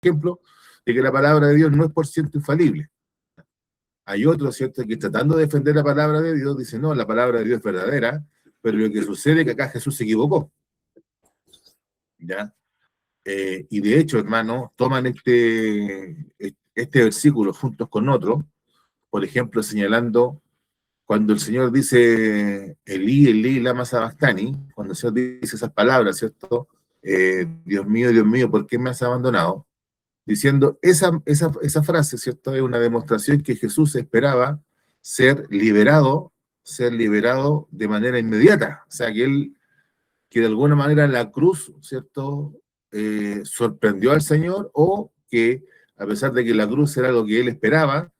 ejemplo de que la palabra de Dios no es por ciento infalible. Hay otros, ¿cierto?, que tratando de defender la palabra de Dios, dicen, no, la palabra de Dios es verdadera, pero lo que sucede es que acá Jesús se equivocó, ¿ya? Y de hecho, hermano, toman este versículo juntos con otro, por ejemplo, señalando cuando el Señor dice Elí, Elí, lama sabactani, cuando el Señor dice esas palabras, ¿cierto? Dios mío, ¿por qué me has abandonado? Diciendo, esa frase, ¿cierto? Es una demostración que Jesús esperaba ser liberado de manera inmediata. O sea, que de alguna manera la cruz, ¿cierto? Sorprendió al Señor, o que a pesar de que la cruz era lo que él esperaba,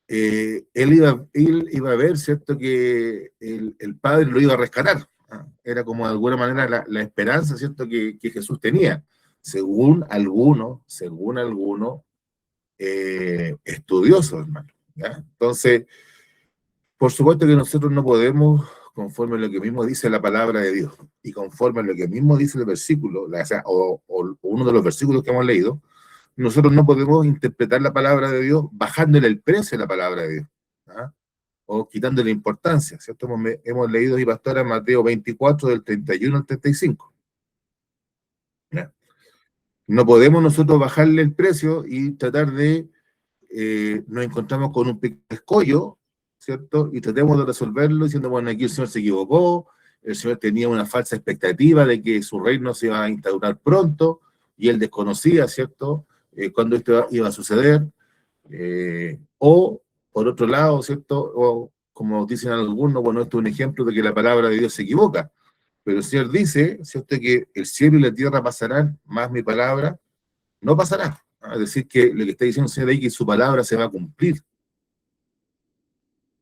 él iba a ver, ¿cierto?, que el Padre lo iba a rescatar. ¿Ah? Era como de alguna manera la esperanza, ¿cierto?, que Jesús tenía, según algunos estudiosos, hermano. ¿Ya? Entonces, por supuesto que nosotros no podemos, conforme a lo que mismo dice la palabra de Dios, y conforme a lo que mismo dice el versículo, o uno de los versículos que hemos leído, nosotros no podemos interpretar la palabra de Dios bajándole el precio a la palabra de Dios, ¿ah? O quitándole importancia, ¿cierto? Hemos leído, y pastora, Mateo 24, del 31 al 35. ¿Ya? No podemos nosotros bajarle el precio y tratar de, nos encontramos con un escollo, ¿cierto? Y tratemos de resolverlo diciendo, bueno, aquí el Señor se equivocó, el Señor tenía una falsa expectativa de que su reino se iba a instaurar pronto, y él desconocía, ¿cierto?, cuándo esto iba a suceder. O, por otro lado, ¿cierto? O, como dicen algunos, bueno, esto es un ejemplo de que la palabra de Dios se equivoca. Pero el Señor dice, ¿cierto?, que el cielo y la tierra pasarán, más mi palabra no pasará. Es decir, que lo que está diciendo el Señor ahí, que su palabra se va a cumplir.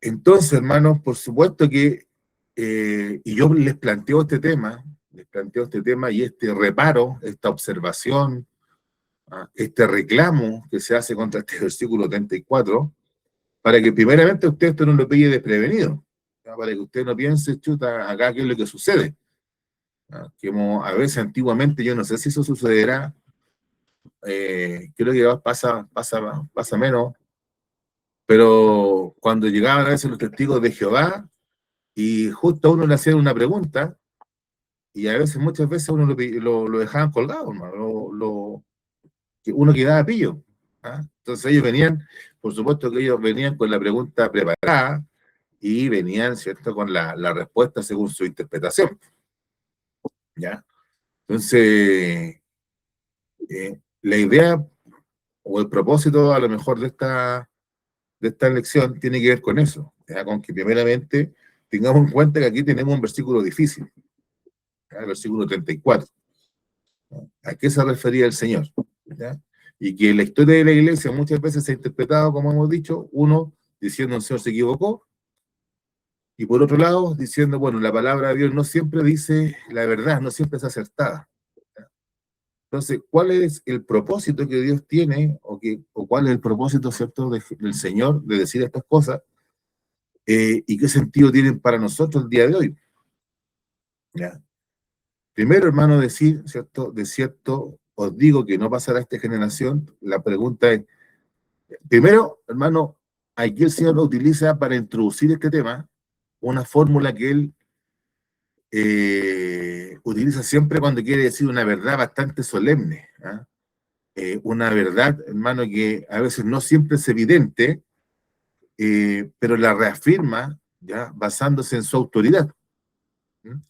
Entonces, hermanos, por supuesto que, y yo les planteo este tema y este reparo, esta observación, este reclamo que se hace contra este versículo 34, para que primeramente usted esto no lo pille desprevenido, ¿ya? Para que usted no piense, chuta, acá qué es lo que sucede. ¿Ya? Que a veces antiguamente, yo no sé si eso sucederá, creo que pasa menos, pero cuando llegaban a veces los testigos de Jehová, y justo a uno le hacían una pregunta, y a veces, muchas veces, uno lo dejaban colgado, que uno quedaba pillo. ¿Ah? Entonces ellos venían, por supuesto que ellos venían con la pregunta preparada, y venían, ¿cierto?, con la respuesta según su interpretación. ¿Ya? Entonces, la idea o el propósito a lo mejor de esta lección tiene que ver con eso, ¿ya? Con que primeramente tengamos en cuenta que aquí tenemos un versículo difícil, ¿ya? El versículo 34. ¿Ya? ¿A qué se refería el Señor? ¿Ya? Y que la historia de la iglesia muchas veces se ha interpretado, como hemos dicho, uno diciendo el Señor se equivocó, y por otro lado diciendo, bueno, la palabra de Dios no siempre dice la verdad, no siempre es acertada. Entonces, ¿cuál es el propósito que Dios tiene, o cuál es el propósito, ¿cierto?, del Señor de decir estas cosas, y qué sentido tienen para nosotros el día de hoy? ¿Ya? Primero, hermano, decir, ¿cierto?, de cierto os digo que no pasará esta generación. La pregunta es, primero, hermano, aquí el Señor utiliza para introducir este tema una fórmula que él utiliza siempre cuando quiere decir una verdad bastante solemne. ¿Ah? Una verdad, hermano, que a veces no siempre es evidente, pero la reafirma, ¿ya?, basándose en su autoridad. ¿Mm?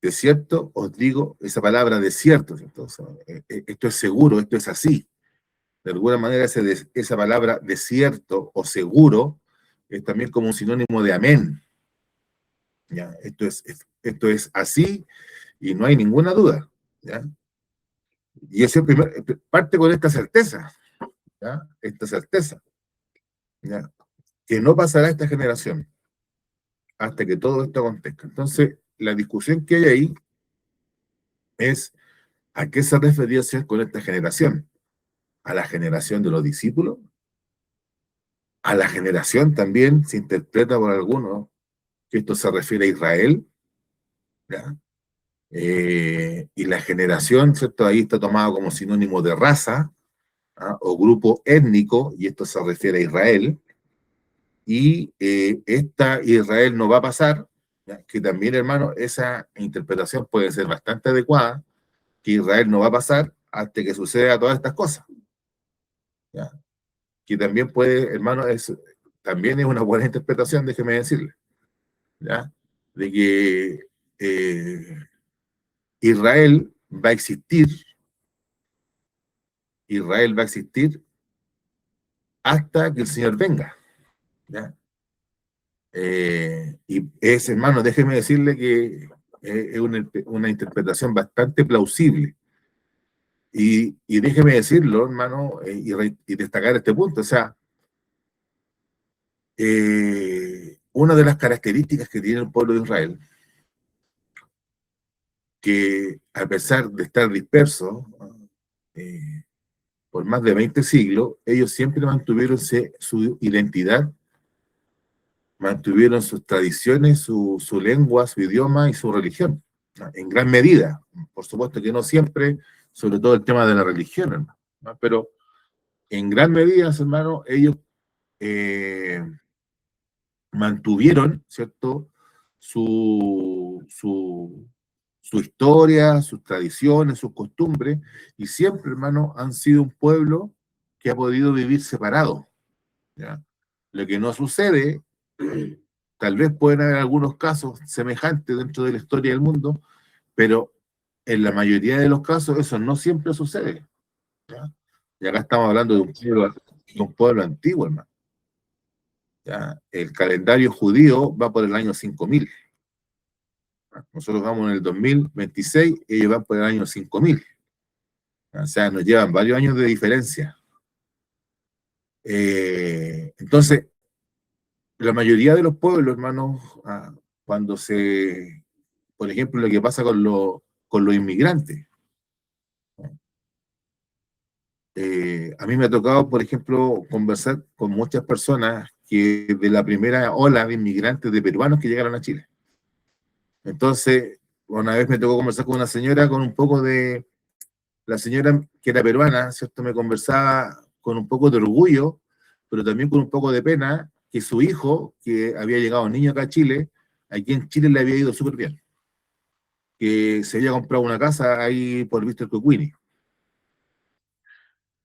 De cierto os digo, esa palabra de cierto, ¿cierto? O sea, esto es seguro, esto es así. De alguna manera esa palabra de cierto o seguro es también como un sinónimo de amén. ¿Ya? Esto es así y no hay ninguna duda. ¿Ya? Y ese parte con esta certeza, ¿ya? Esta certeza, ¿ya?, que no pasará esta generación hasta que todo esto acontezca. Entonces, la discusión que hay ahí es a qué se refería el Señor con esta generación. ¿A la generación de los discípulos? ¿A la generación también se interpreta por algunos que esto se refiere a Israel? ¿Ya? Y la generación, ¿cierto? Ahí está tomado como sinónimo de raza, ¿ah? O grupo étnico, y esto se refiere a Israel, y esta Israel no va a pasar, ¿ya? Que también, hermano, esa interpretación puede ser bastante adecuada, que Israel no va a pasar hasta que suceda todas estas cosas, ¿ya? Que también puede, hermano, también es una buena interpretación, déjeme decirle, ¿ya? De que Israel va a existir, Israel va a existir hasta que el Señor venga, ¿ya? Y es, hermano, déjeme decirle que es una interpretación bastante plausible. Y déjeme decirlo, hermano, y destacar este punto. O sea, una de las características que tiene el pueblo de Israel, que a pesar de estar dispersos eh, por más de 20 siglos, ellos siempre mantuvieron su identidad, mantuvieron sus tradiciones, su lengua, su idioma y su religión, ¿no? En gran medida. Por supuesto que no siempre, sobre todo el tema de la religión, hermano, ¿no? Pero en gran medida, hermano, ellos eh, mantuvieron, ¿cierto? Su historia, sus tradiciones, sus costumbres, y siempre, hermano, han sido un pueblo que ha podido vivir separado, ¿ya? Lo que no sucede, tal vez pueden haber algunos casos semejantes dentro de la historia del mundo, pero en la mayoría de los casos eso no siempre sucede, ¿ya? Y acá estamos hablando de un pueblo antiguo, hermano, ¿ya? El calendario judío va por el año 5000. Nosotros vamos en el 2026, ellos van por el año 5000. O sea, nos llevan varios años de diferencia. Entonces, la mayoría de los pueblos, hermanos, cuando por ejemplo, lo que pasa con los inmigrantes, a mí me ha tocado, por ejemplo, conversar con muchas personas que de la primera ola de inmigrantes de peruanos que llegaron a Chile. Entonces, una vez me tocó conversar con una señora con un poco de, la señora que era peruana, ¿cierto? Me conversaba con un poco de orgullo, pero también con un poco de pena, que su hijo, que había llegado niño acá a Chile, aquí en Chile le había ido súper bien, que se había comprado una casa ahí por Víctor Cocuini,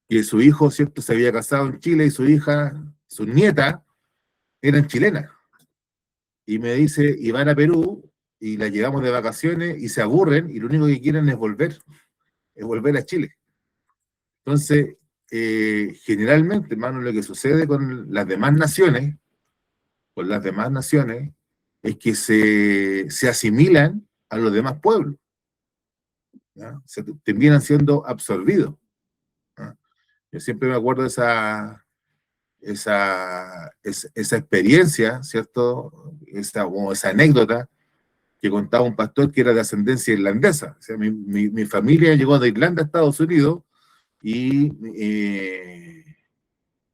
que su hijo, ¿cierto? Se había casado en Chile y su hija, su nieta, eran chilenas. Y me dice, y van a Perú y la llevamos de vacaciones y se aburren y lo único que quieren es volver a Chile. Entonces, generalmente, hermano, lo que sucede con las demás naciones, es que se asimilan a los demás pueblos, ¿ya? Se terminan siendo absorbidos, ¿ya? Yo siempre me acuerdo de esa experiencia, ¿cierto? Esa anécdota que contaba un pastor que era de ascendencia irlandesa. O sea, mi familia llegó de Irlanda a Estados Unidos y,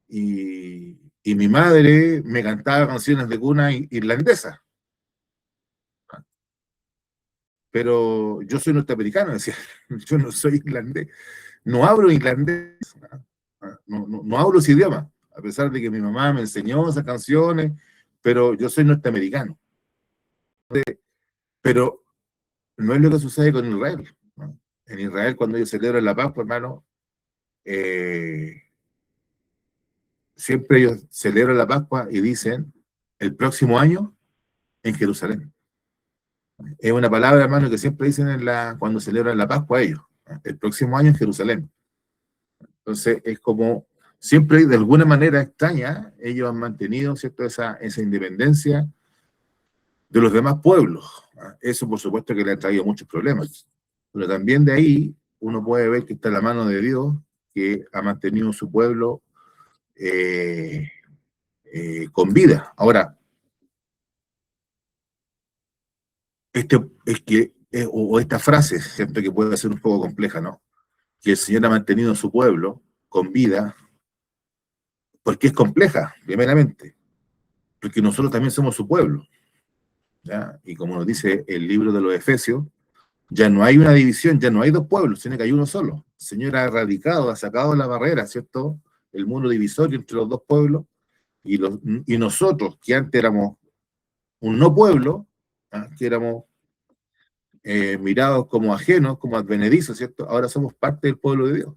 y mi madre me cantaba canciones de cuna irlandesa, pero yo soy norteamericano, decía, yo no soy irlandés, no hablo irlandés, no hablo ese idioma, a pesar de que mi mamá me enseñó esas canciones, pero yo soy norteamericano. Pero no es lo que sucede con Israel, ¿no? En Israel, cuando ellos celebran la Pascua, hermano, eh, siempre ellos celebran la Pascua y dicen el próximo año en Jerusalén. Es una palabra, hermano, que siempre dicen cuando celebran la Pascua ellos, ¿no? El próximo año en Jerusalén. Entonces, es como siempre, de alguna manera extraña, ellos han mantenido, ¿cierto?, esa independencia de los demás pueblos, ¿no? Eso, por supuesto, que le ha traído muchos problemas. Pero también de ahí uno puede ver que está la mano de Dios, que ha mantenido su pueblo eh, con vida. Ahora, es que, o esta frase, ¿cierto?, que puede ser un poco compleja, ¿no? Que el Señor ha mantenido su pueblo con vida, porque es compleja, primeramente, porque nosotros también somos su pueblo, ¿ya? Y como nos dice el libro de los Efesios, Ya no hay una división, ya no hay dos pueblos, sino que hay uno solo. El Señor ha erradicado, ha sacado la barrera, ¿cierto? El muro divisorio entre los dos pueblos y, y nosotros, que antes éramos un no pueblo, que éramos mirados como ajenos, como advenedizos, ¿cierto? Ahora somos parte del pueblo de Dios.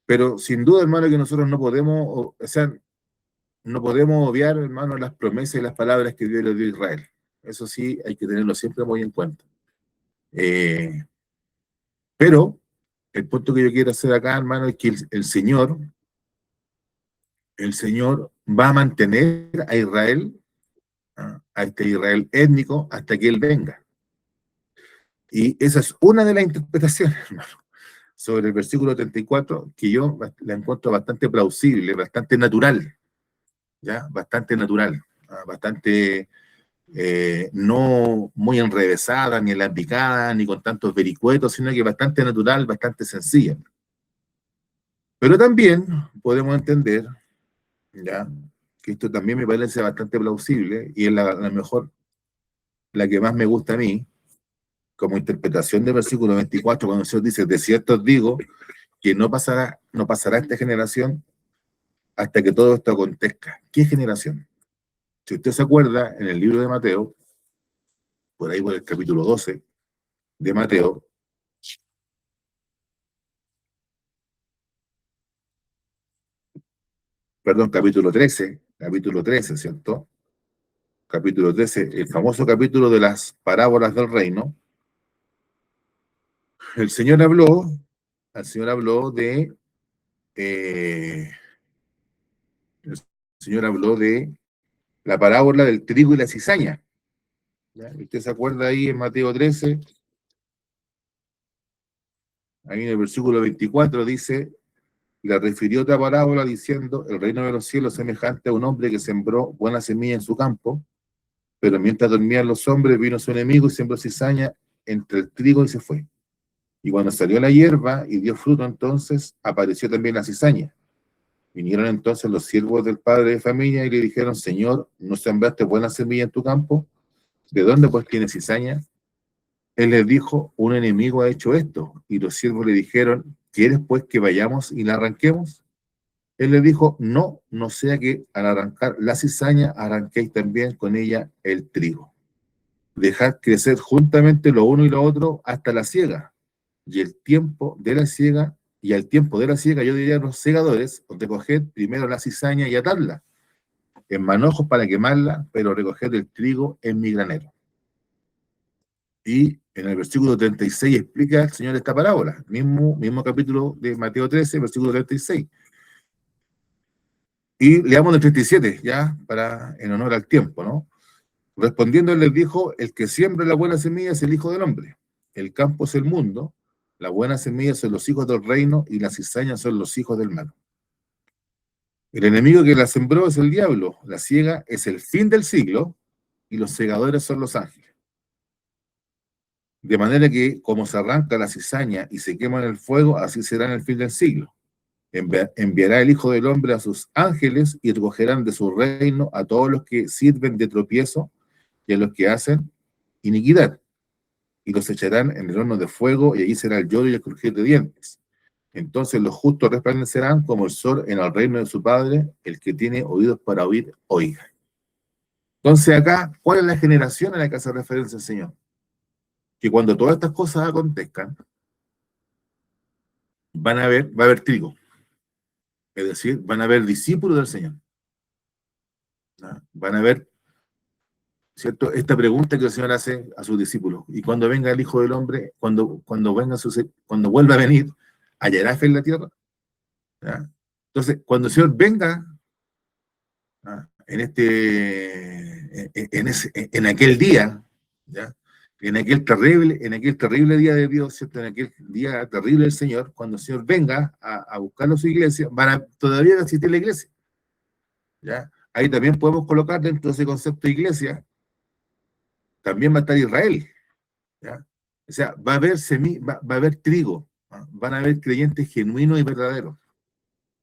Pero sin duda, hermano, que nosotros no podemos, o sea, no podemos obviar, hermano, las promesas y las palabras que Dios le dio a Israel. Eso sí, hay que tenerlo siempre muy en cuenta. Eh, pero el punto que yo quiero hacer acá, hermano, es que el Señor va a mantener a Israel, a este Israel étnico, hasta que Él venga. Y esa es una de las interpretaciones, hermano, sobre el versículo 34, que yo la encuentro bastante plausible, bastante natural, ¿ya? Bastante natural, bastante no muy enrevesada, ni alambicada, ni con tantos vericuetos, sino que bastante natural, bastante sencilla. Pero también podemos entender, ¿ya? Que esto también me parece bastante plausible y es la mejor, la que más me gusta a mí, como interpretación del versículo 24, cuando el Señor dice, de cierto os digo, que no pasará esta generación hasta que todo esto acontezca. ¿Qué generación? Si usted se acuerda, en el libro de Mateo, por ahí por el capítulo 12 de Mateo, perdón, capítulo 13, ¿cierto? Capítulo 13, el famoso capítulo de las parábolas del reino, el Señor habló, el Señor habló de, eh, el Señor habló de la parábola del trigo y la cizaña. ¿Ya? Usted se acuerda ahí en Mateo 13, ahí en el versículo 24 dice, le refirió otra parábola diciendo, el reino de los cielos es semejante a un hombre que sembró buena semilla en su campo, pero mientras dormían los hombres, vino su enemigo y sembró cizaña entre el trigo y se fue. Y cuando salió la hierba y dio fruto, entonces apareció también la cizaña. Vinieron entonces los siervos del padre de familia y le dijeron, Señor, ¿no sembraste buena semilla en tu campo? ¿De dónde pues tienes cizaña? Él les dijo, un enemigo ha hecho esto. Y los siervos le dijeron, ¿quieres pues que vayamos y la arranquemos? Él les dijo, no, no sea que al arrancar la cizaña arranquéis también con ella el trigo. Dejad crecer juntamente lo uno y lo otro hasta la siega. Y el tiempo de la siega, y al tiempo de la siega, yo diría a los segadores, recoged primero la cizaña y atadla en manojos para quemarla, pero recoged el trigo en mi granero. Y en el versículo 36 explica el Señor esta parábola, mismo capítulo de Mateo 13, versículo 36. Y leamos el 37, ya, en honor al tiempo, ¿no? Respondiendo, él les dijo, el que siembra la buena semilla es el Hijo del Hombre. El campo es el mundo, la buena semilla son los hijos del reino y las cizañas son los hijos del mal. El enemigo que la sembró es el diablo, la siega es el fin del siglo y los segadores son los ángeles. De manera que como se arranca la cizaña y se quema en el fuego, así será en el fin del siglo. Enviará el Hijo del Hombre a sus ángeles y recogerán de su reino a todos los que sirven de tropiezo y a los que hacen iniquidad, y los echarán en el horno de fuego, y allí será el lloro y el crujir de dientes. Entonces los justos resplandecerán como el sol en el reino de su Padre. El que tiene oídos para oír, oiga. Entonces acá, ¿cuál es la generación a la que hace referencia el Señor? Que cuando todas estas cosas acontezcan, va a haber trigo. Es decir, van a haber discípulos del Señor. ¿No? Van a haber, ¿cierto? Esta pregunta que el Señor hace a sus discípulos. Y cuando venga el Hijo del Hombre, cuando vuelva a venir, ¿hallará fe en la tierra? ¿Ya? Entonces, cuando el Señor venga en aquel día, ¿ya? En aquel terrible día de Dios, ¿cierto? En aquel día terrible del Señor, cuando el Señor venga a buscar a su iglesia, van a todavía existir la iglesia, ¿ya? Ahí también podemos colocar dentro de ese concepto de iglesia, también va a estar Israel, ¿ya? O sea, va a haber trigo, ¿no? Van a haber creyentes genuinos y verdaderos,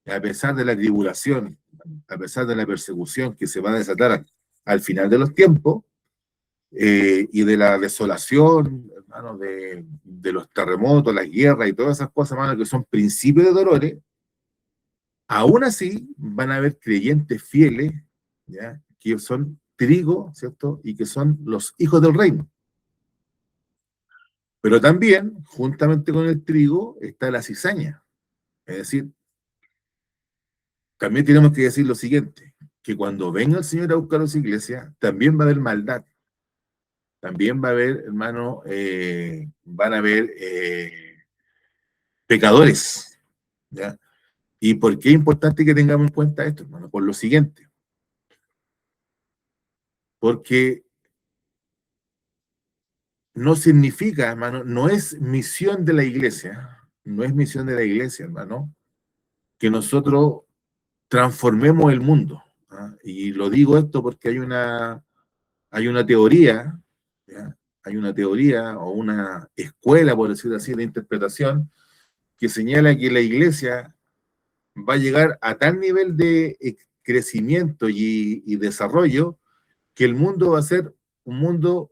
a pesar de la tribulación, a pesar de la persecución que se va a desatar al final de los tiempos, y de la desolación, hermano, de los terremotos, las guerras y todas esas cosas, hermano, que son principios de dolores, aún así van a haber creyentes fieles, ¿ya? Que son trigo, ¿cierto? Y que son los hijos del reino. Pero también, juntamente con el trigo, está la cizaña. Es decir, también tenemos que decir lo siguiente, que cuando venga el Señor a buscar a su iglesia, también va a haber maldad. También va a haber, hermano, van a haber pecadores, ¿ya? ¿Y por qué es importante que tengamos en cuenta esto, hermano? Por lo siguiente, porque no significa, hermano, no es misión de la iglesia, no es misión de la iglesia, hermano, que nosotros transformemos el mundo. ¿Ah? Y lo digo esto porque hay una teoría, ¿ya? Hay una teoría o una escuela, por decirlo así, de interpretación que señala que la iglesia va a llegar a tal nivel de crecimiento y desarrollo que el mundo va a ser un mundo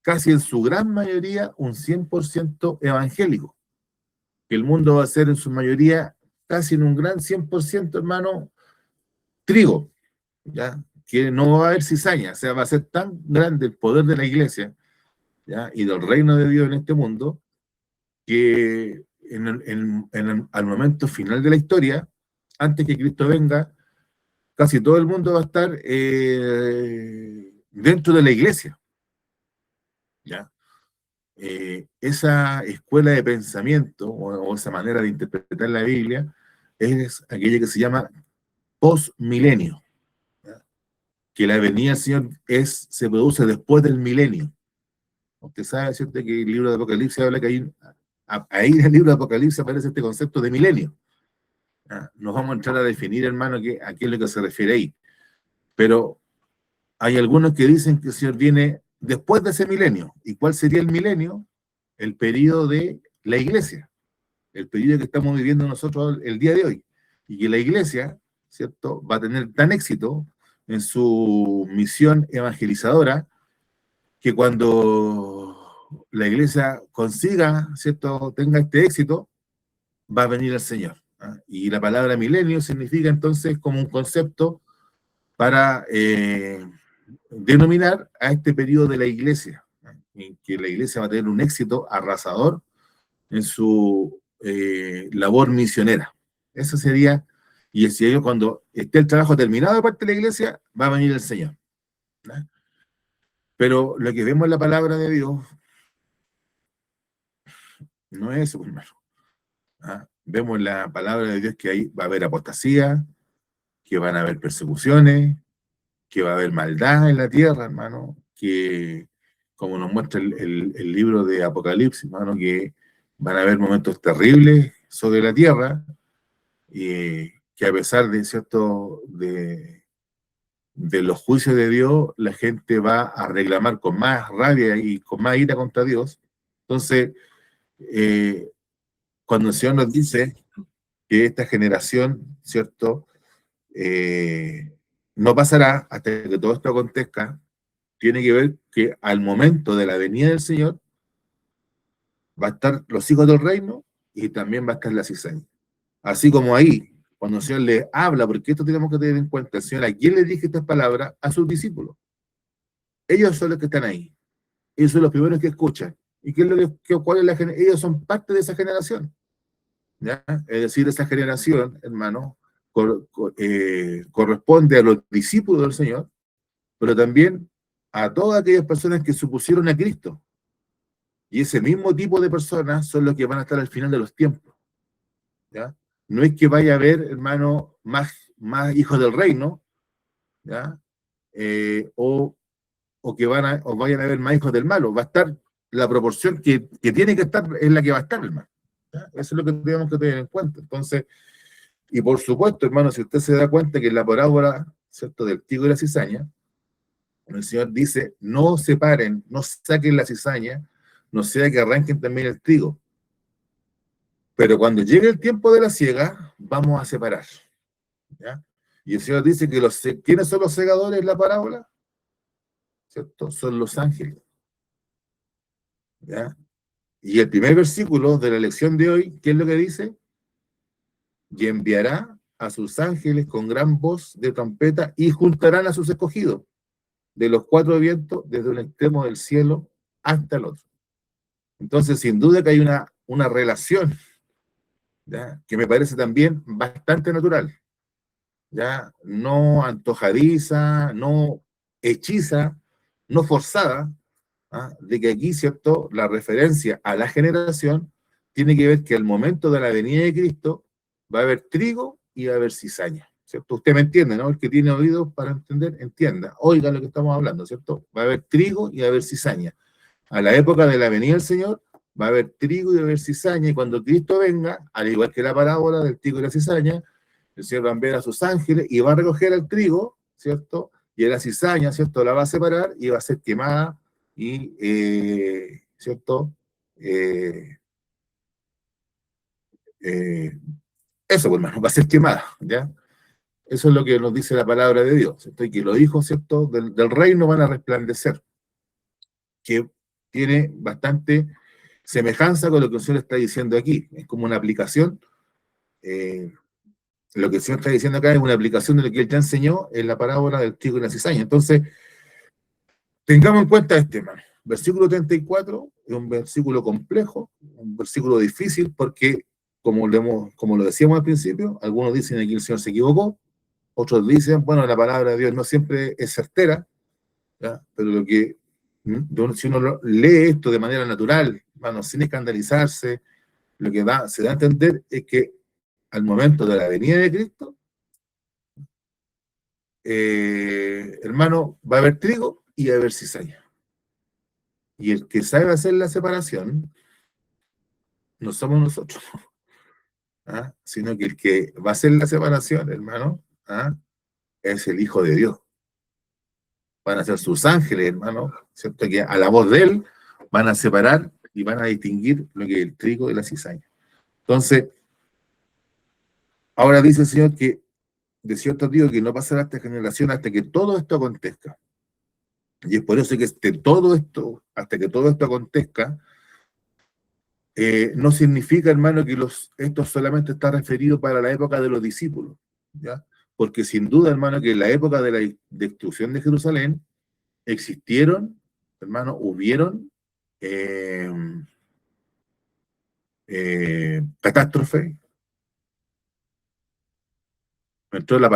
casi en su gran mayoría un 100% evangélico. Que el mundo va a ser en su mayoría casi en un gran 100%, hermano, trigo, ¿ya? Que no va a haber cizaña, o sea, va a ser tan grande el poder de la iglesia, ¿ya? Y del reino de Dios en este mundo, que al momento final de la historia, antes que Cristo venga, casi todo el mundo va a estar dentro de la iglesia, ¿ya? Esa escuela de pensamiento o esa manera de interpretar la Biblia es aquella que se llama postmilenio, ¿ya? Que la venida del Señor se produce después del milenio. Usted sabe, ¿cierto?, que el libro de Apocalipsis habla que ahí en el libro de Apocalipsis aparece este concepto de milenio. ¿Ya? Nos vamos a entrar a definir, hermano, a qué es lo que se refiere ahí. Pero hay algunos que dicen que el Señor viene después de ese milenio. ¿Y cuál sería el milenio? El periodo de la iglesia, el periodo que estamos viviendo nosotros el día de hoy. Y que la iglesia, ¿cierto?, va a tener tan éxito en su misión evangelizadora que cuando la iglesia consiga, ¿cierto?, tenga este éxito, va a venir el Señor. ¿Ah? Y la palabra milenio significa entonces como un concepto para denominar a este periodo de la iglesia, ¿no? En que la iglesia va a tener un éxito arrasador en su labor misionera. Eso sería, y decía cuando esté el trabajo terminado de parte de la iglesia, va a venir el Señor, ¿no? Pero lo que vemos en la palabra de Dios no es eso, hermano. ¿Ah? Vemos en la palabra de Dios que ahí va a haber apostasía, que van a haber persecuciones, que va a haber maldad en la tierra, hermano, que como nos muestra el libro de Apocalipsis, hermano, que van a haber momentos terribles sobre la tierra, y que a pesar de cierto de los juicios de Dios, la gente va a reclamar con más rabia y con más ira contra Dios. Entonces, eh, cuando el Señor nos dice que esta generación, ¿cierto?, no pasará hasta que todo esto acontezca, tiene que ver que al momento de la venida del Señor va a estar los hijos del reino y también va a estar la cizaña. Así como ahí, cuando el Señor le habla, porque esto tenemos que tener en cuenta, el Señor, ¿a quién le dije estas palabras? A sus discípulos. Ellos son los que están ahí. Ellos son los primeros que escuchan. ¿Y qué es cuál es ellos son parte de esa generación? ¿Ya? Es decir, esa generación, hermano, corresponde a los discípulos del Señor, pero también a todas aquellas personas que supusieron a Cristo. Y ese mismo tipo de personas son los que van a estar al final de los tiempos. ¿Ya? No es que vaya a haber, hermano, más hijos del reino, ¿ya? O que o vayan a haber más hijos del malo. Va a estar la proporción que tiene que estar, es la que va a estar, hermano. ¿Ya? Eso es lo que tenemos que tener en cuenta. Entonces, y por supuesto, hermano, si usted se da cuenta que en la parábola, ¿cierto?, del trigo y la cizaña, el Señor dice, no separen, no saquen la cizaña, no sea que arranquen también el trigo. Pero cuando llegue el tiempo de la siega, vamos a separar. ¿Ya? Y el Señor dice que ¿quiénes son los segadores en la parábola? ¿Cierto? Son los ángeles. ¿ya? Y el primer versículo de la lección de hoy, ¿qué es lo que dice? Y enviará a sus ángeles con gran voz de trompeta y juntarán a sus escogidos de los cuatro vientos desde un extremo del cielo hasta el otro. Entonces, sin duda que hay una relación, ¿ya? Que me parece también bastante natural, ¿ya? No antojadiza, no hechiza, no forzada, ¿ah? De que aquí, ¿cierto?, la referencia a la generación tiene que ver que al momento de la venida de Cristo va a haber trigo y va a haber cizaña, ¿cierto? Usted me entiende, ¿no? El que tiene oídos para entender, entienda. Oiga lo que estamos hablando, ¿cierto? Va a haber trigo y va a haber cizaña. A la época de la venida del Señor va a haber trigo y va a haber cizaña, y cuando Cristo venga, al igual que la parábola del trigo y la cizaña, el Señor va a enviar a sus ángeles y va a recoger el trigo, ¿cierto? Y la cizaña, ¿cierto? La va a separar y va a ser quemada y, ¿cierto? Eh, eh, eso, pues, hermano, va a ser quemada, ¿ya? Eso es lo que nos dice la palabra de Dios, ¿cierto? Y que los hijos, ¿cierto?, del reino van a resplandecer, que tiene bastante semejanza con lo que el Señor está diciendo aquí. Es como una aplicación. eh, lo que el Señor está diciendo acá es una aplicación de lo que Él ya enseñó en la parábola del trigo y la cizaña. Entonces, tengamos en cuenta este, hermano. Versículo 34 es un versículo complejo, un versículo difícil, porque, como lo decíamos al principio, algunos dicen que el Señor se equivocó, otros dicen, bueno, la palabra de Dios no siempre es certera, ¿ya? Pero lo que, si uno lee esto de manera natural, hermano, sin escandalizarse, lo que se da a entender es que al momento de la venida de Cristo, hermano, va a haber trigo y va a haber cizaña. Y el que sabe hacer la separación no somos nosotros, ¿ah? Sino que el que va a hacer la separación, hermano, ¿ah? Es el Hijo de Dios. Van a ser sus ángeles, hermano, ¿cierto? Que a la voz de Él van a separar y van a distinguir lo que es el trigo de la cizaña. Entonces, ahora dice el Señor que de cierto digo que no pasará esta generación hasta que todo esto acontezca. Y es por eso que todo esto, hasta que todo esto acontezca, no significa, hermano, que esto solamente está referido para la época de los discípulos, ¿ya? Porque sin duda, hermano, que en la época de la destrucción de Jerusalén existieron, hermano, hubieron eh, catástrofes. Me entró la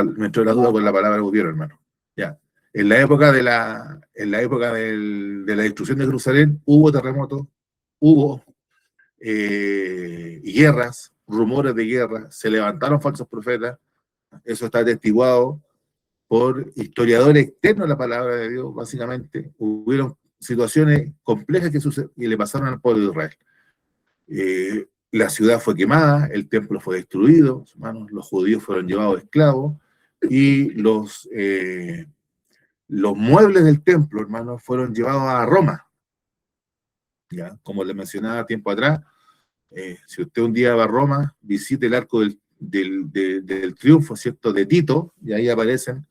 duda con la palabra hubieron, hermano. Ya. En la época de la destrucción de Jerusalén hubo terremotos, hubo guerras, rumores de guerra, se levantaron falsos profetas. Eso está atestiguado por historiadores externos a la palabra de Dios, básicamente. Hubieron situaciones complejas que le pasaron al pueblo de Israel. La ciudad fue quemada, el templo fue destruido, hermanos, los judíos fueron llevados esclavos y los muebles del templo, hermanos, fueron llevados a Roma. ¿Ya? Como les mencionaba tiempo atrás, si usted un día va a Roma, visite el arco del triunfo, ¿cierto?, de Tito, y ahí aparecen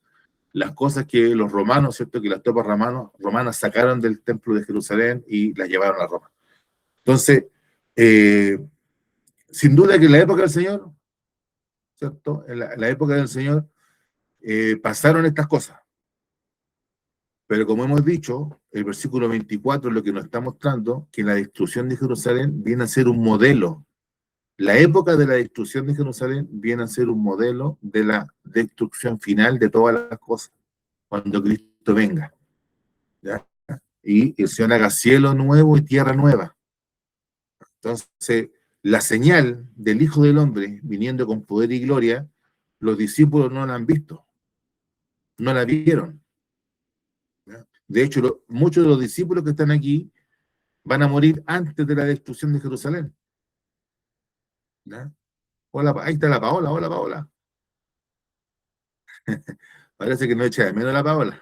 las cosas que los romanos, ¿cierto?, que las tropas romanas sacaron del templo de Jerusalén y las llevaron a Roma. Entonces, sin duda que en la época del Señor, ¿cierto?, en la época del Señor pasaron estas cosas. Pero como hemos dicho, el versículo 24 es lo que nos está mostrando que la destrucción de Jerusalén viene a ser un modelo. La época de la destrucción de Jerusalén viene a ser un modelo de la destrucción final de todas las cosas, cuando Cristo venga, ¿ya? Y el Señor haga cielo nuevo y tierra nueva. Entonces, la señal del Hijo del Hombre viniendo con poder y gloria, los discípulos no la han visto, no la vieron, ¿ya? De hecho, muchos de los discípulos que están aquí van a morir antes de la destrucción de Jerusalén, ¿ya? Hola, ahí está la Paola, hola Paola. Parece que no echa de menos la Paola.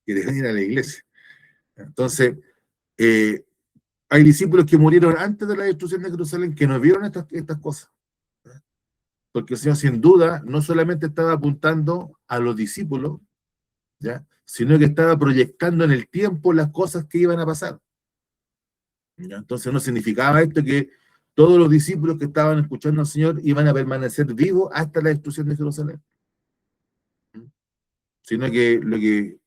Quiere venir a la iglesia. Entonces, eh, hay discípulos que murieron antes de la destrucción de Jerusalén que no vieron estas cosas. Porque el Señor, sin duda, no solamente estaba apuntando a los discípulos, ¿ya?, sino que estaba proyectando en el tiempo las cosas que iban a pasar. ¿Ya? Entonces no significaba esto que todos los discípulos que estaban escuchando al Señor iban a permanecer vivos hasta la destrucción de Jerusalén, sino que lo que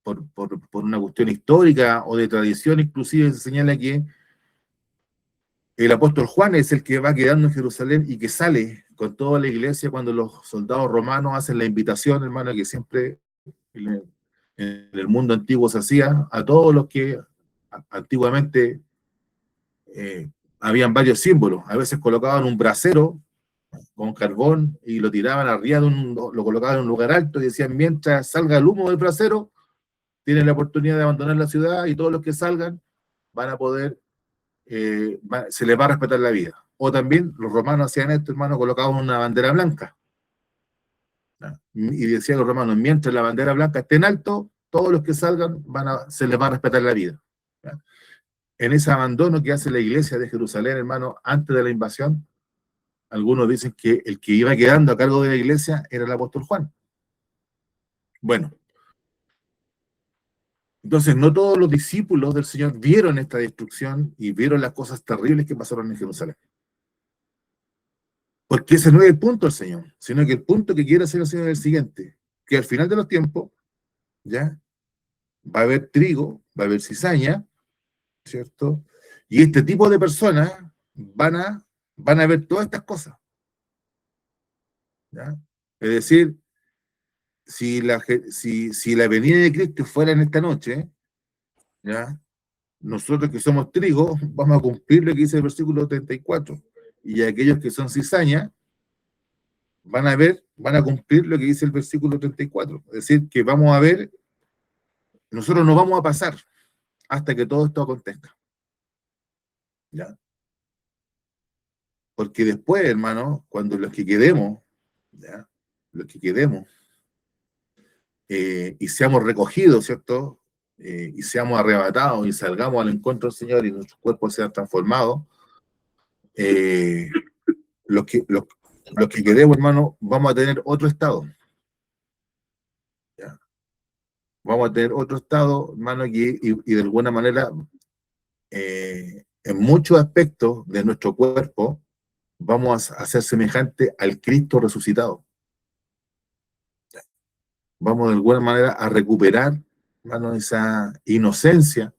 por una cuestión histórica o de tradición inclusive se señala que el apóstol Juan es el que va quedando en Jerusalén y que sale con toda la iglesia cuando los soldados romanos hacen la invitación, hermano, que siempre en el mundo antiguo se hacía a todos los que antiguamente habían varios símbolos. A veces colocaban un brasero con carbón y lo tiraban arriba lo colocaban en un lugar alto y decían, mientras salga el humo del brasero, tienen la oportunidad de abandonar la ciudad y todos los que salgan van a poder, se les va a respetar la vida. O también los romanos hacían esto, hermano, colocaban una bandera blanca. ¿No? Y decían los romanos, mientras la bandera blanca esté en alto, todos los que salgan se les va a respetar la vida. ¿No? En ese abandono que hace la iglesia de Jerusalén, hermano, antes de la invasión, algunos dicen que el que iba quedando a cargo de la iglesia era el apóstol Juan. Bueno, entonces no todos los discípulos del Señor vieron esta destrucción y vieron las cosas terribles que pasaron en Jerusalén. Porque ese no es el punto del Señor, sino que el punto que quiere hacer el Señor es el siguiente, que al final de los tiempos, ya, va a haber trigo, va a haber cizaña, ¿cierto? Y este tipo de personas van a ver todas estas cosas, ¿ya? Es decir, si la venida de Cristo fuera en esta noche, ¿ya? Nosotros que somos trigo, vamos a cumplir lo que dice el versículo 34. Y aquellos que son cizaña, van a cumplir lo que dice el versículo 34. Es decir, que vamos a ver, nosotros no vamos a pasar hasta que todo esto acontezca. ¿Ya? Porque después, hermano, cuando los que quedemos, ¿ya? Los que quedemos, y seamos recogidos, ¿cierto? Y seamos arrebatados y salgamos al encuentro del Señor y nuestros cuerpos sean transformados, eh, los, que, los que quedemos, hermano, vamos a tener otro estado. ¿Ya? Vamos a tener otro estado, hermano, y de alguna manera, en muchos aspectos de nuestro cuerpo, vamos a ser semejante al Cristo resucitado. Vamos de alguna manera a recuperar, hermano, esa inocencia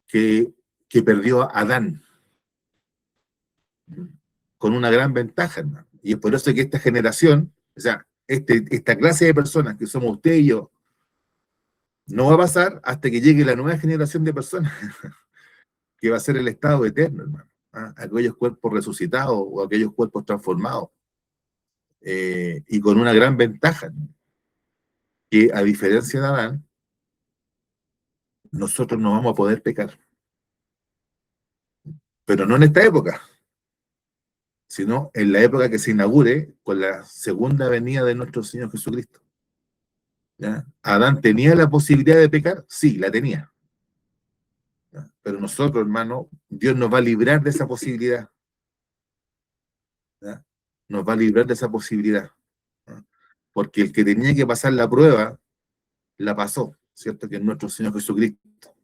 que perdió Adán, con una gran ventaja, hermano. Y es por eso que esta generación, o sea, esta clase de personas que somos usted y yo, no va a pasar hasta que llegue la nueva generación de personas, que va a ser el estado eterno, hermano. ¿Ah? Aquellos cuerpos resucitados o aquellos cuerpos transformados. Y con una gran ventaja, ¿no? Que a diferencia de Adán, nosotros no vamos a poder pecar. Pero no en esta época, sino en la época que se inaugure con la segunda venida de nuestro Señor Jesucristo. ¿Ya? ¿Adán tenía la posibilidad de pecar? Sí, la tenía. ¿Ya? Pero nosotros, hermano, Dios nos va a librar de esa posibilidad. ¿Ya? Nos va a librar de esa posibilidad. ¿Ya? Porque el que tenía que pasar la prueba, la pasó, ¿cierto? Que es nuestro Señor Jesucristo.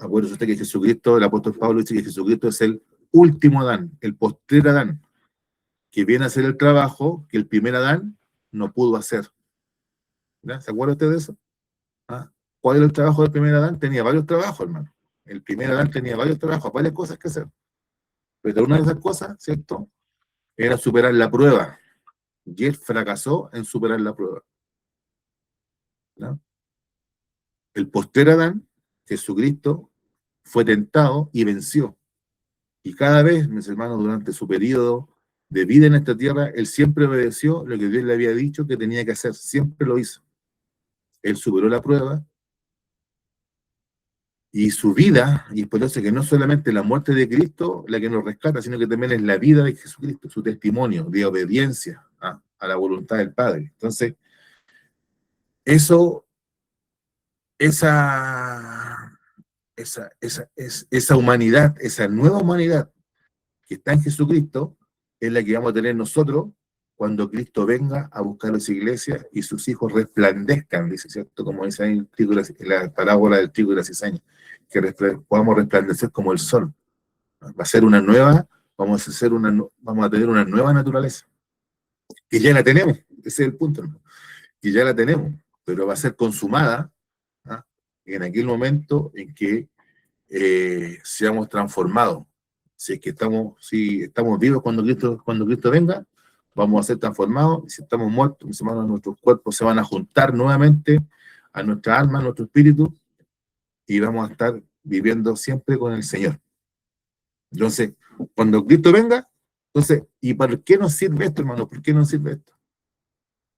Acuérdese usted que Jesucristo, el apóstol Pablo dice que Jesucristo es el último Adán, el postrer Adán, que viene a hacer el trabajo que el primer Adán no pudo hacer. ¿Ya? ¿Se acuerda usted de eso? ¿Ah? ¿Cuál era el trabajo del primer Adán? Tenía varios trabajos, hermano. El primer Adán tenía varios trabajos, varias cosas que hacer. Pero una de esas cosas, ¿cierto? Era superar la prueba. Y él fracasó en superar la prueba. ¿No? El postrer Adán, Jesucristo, fue tentado y venció. Y cada vez, mis hermanos, durante su periodo de vida en esta tierra, él siempre obedeció lo que Dios le había dicho que tenía que hacer. Siempre lo hizo. Él superó la prueba y su vida, y es por eso que no solamente la muerte de Cristo la que nos rescata, sino que también es la vida de Jesucristo, su testimonio de obediencia a la voluntad del Padre. Entonces, eso, esa, esa humanidad, esa nueva humanidad que está en Jesucristo, es la que vamos a tener nosotros cuando Cristo venga a buscar a su iglesia y sus hijos resplandezcan, dice, ¿cierto? Como dice ahí la parábola del trigo y la cizaña, que podamos resplandecer como el sol. Va a ser una nueva, vamos a tener una nueva naturaleza, que ya la tenemos, ese es el punto, ¿no? Que ya la tenemos, pero va a ser consumada, ¿ah? En aquel momento en que seamos transformados. Si estamos vivos cuando Cristo venga, vamos a ser transformados, y si estamos muertos, mis hermanos, nuestros cuerpos se van a juntar nuevamente a nuestra alma, a nuestro espíritu, y vamos a estar viviendo siempre con el Señor. Entonces, cuando Cristo venga, entonces, ¿y para qué nos sirve esto, hermano? ¿Por qué nos sirve esto?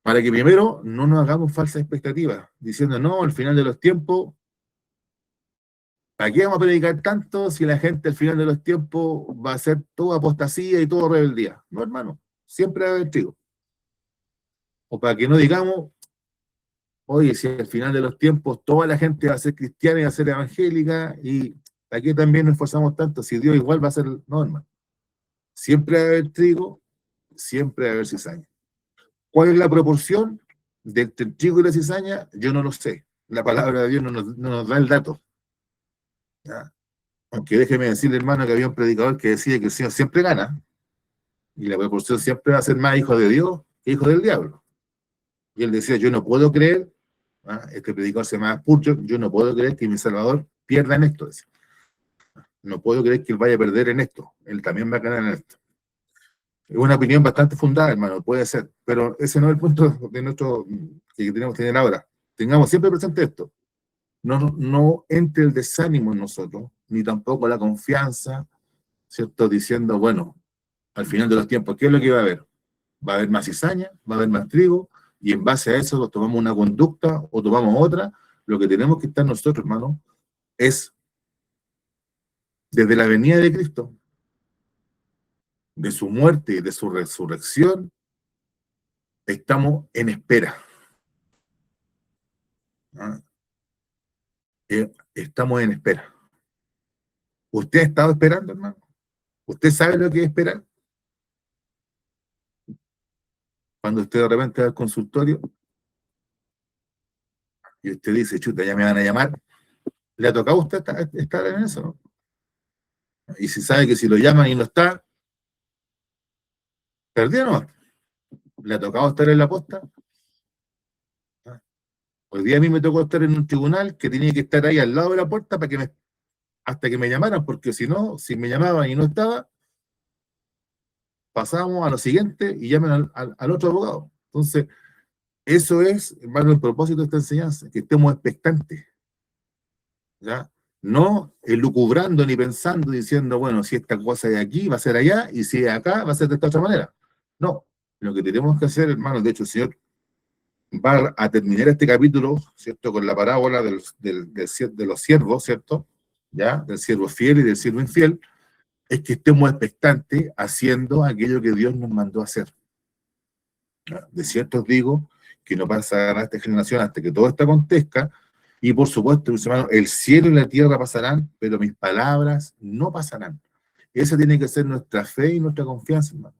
Para que primero no nos hagamos falsas expectativas, diciendo, no, al final de los tiempos, ¿para qué vamos a predicar tanto si la gente al final de los tiempos va a ser toda apostasía y todo rebeldía? No, hermano, siempre va a haber trigo. O para que no digamos, oye, si al final de los tiempos toda la gente va a ser cristiana y va a ser evangélica, y aquí también nos esforzamos tanto, si Dios igual va a ser, no, hermano. Siempre va a haber trigo, siempre va a haber cizaña. ¿Cuál es la proporción del trigo y la cizaña? Yo no lo sé. La palabra de Dios no nos da el dato. ¿Ya? Aunque déjeme decirle, hermano, que había un predicador que decía que el Señor siempre gana, y la proporción siempre va a ser más hijo de Dios que hijo del diablo. Y él decía, yo no puedo creer, este predicador se llama Spurgeon, yo no puedo creer que mi Salvador pierda en esto. Decía. No puedo creer que él vaya a perder en esto, él también va a ganar en esto. Es una opinión bastante fundada, hermano, puede ser, pero ese no es el punto de nuestro que tenemos que tener ahora. Tengamos siempre presente esto. No entre el desánimo en nosotros, ni tampoco la confianza, ¿cierto? Diciendo, bueno, al final de los tiempos, ¿qué es lo que va a haber? Va a haber más cizaña, va a haber más trigo, y en base a eso tomamos una conducta o tomamos otra. Lo que tenemos que estar nosotros, hermano, es desde la venida de Cristo, de su muerte y de su resurrección, estamos en espera. ¿Ah? Estamos en espera. ¿Usted ha estado esperando, hermano? ¿Usted sabe lo que es esperar? Cuando usted de repente va al consultorio y usted dice, chuta, ya me van a llamar, ¿le ha tocado a usted estar en eso? ¿No? Y si sabe que si lo llaman y no está, perdió, ¿no? ¿Le ha tocado estar en la posta? Hoy día a mí me tocó estar en un tribunal que tenía que estar ahí al lado de la puerta para que hasta que me llamaran, porque si no, si me llamaban y no estaba, pasábamos a lo siguiente y llaman al otro abogado. Entonces, eso es, hermano, el propósito de esta enseñanza, que estemos expectantes, ¿ya? No elucubrando ni pensando, diciendo, bueno, si esta cosa es aquí, va a ser allá, y si es acá, va a ser de esta otra manera. No, lo que tenemos que hacer, hermano, de hecho, el Señor va a terminar este capítulo, ¿cierto?, con la parábola de los siervos, ¿cierto?, ¿ya?, del siervo fiel y del siervo infiel, es que estemos expectantes haciendo aquello que Dios nos mandó a hacer. ¿Ya? De cierto os digo que no pasará esta generación hasta que todo esto acontezca, y por supuesto, mis hermanos, el cielo y la tierra pasarán, pero mis palabras no pasarán. Esa tiene que ser nuestra fe y nuestra confianza, hermano.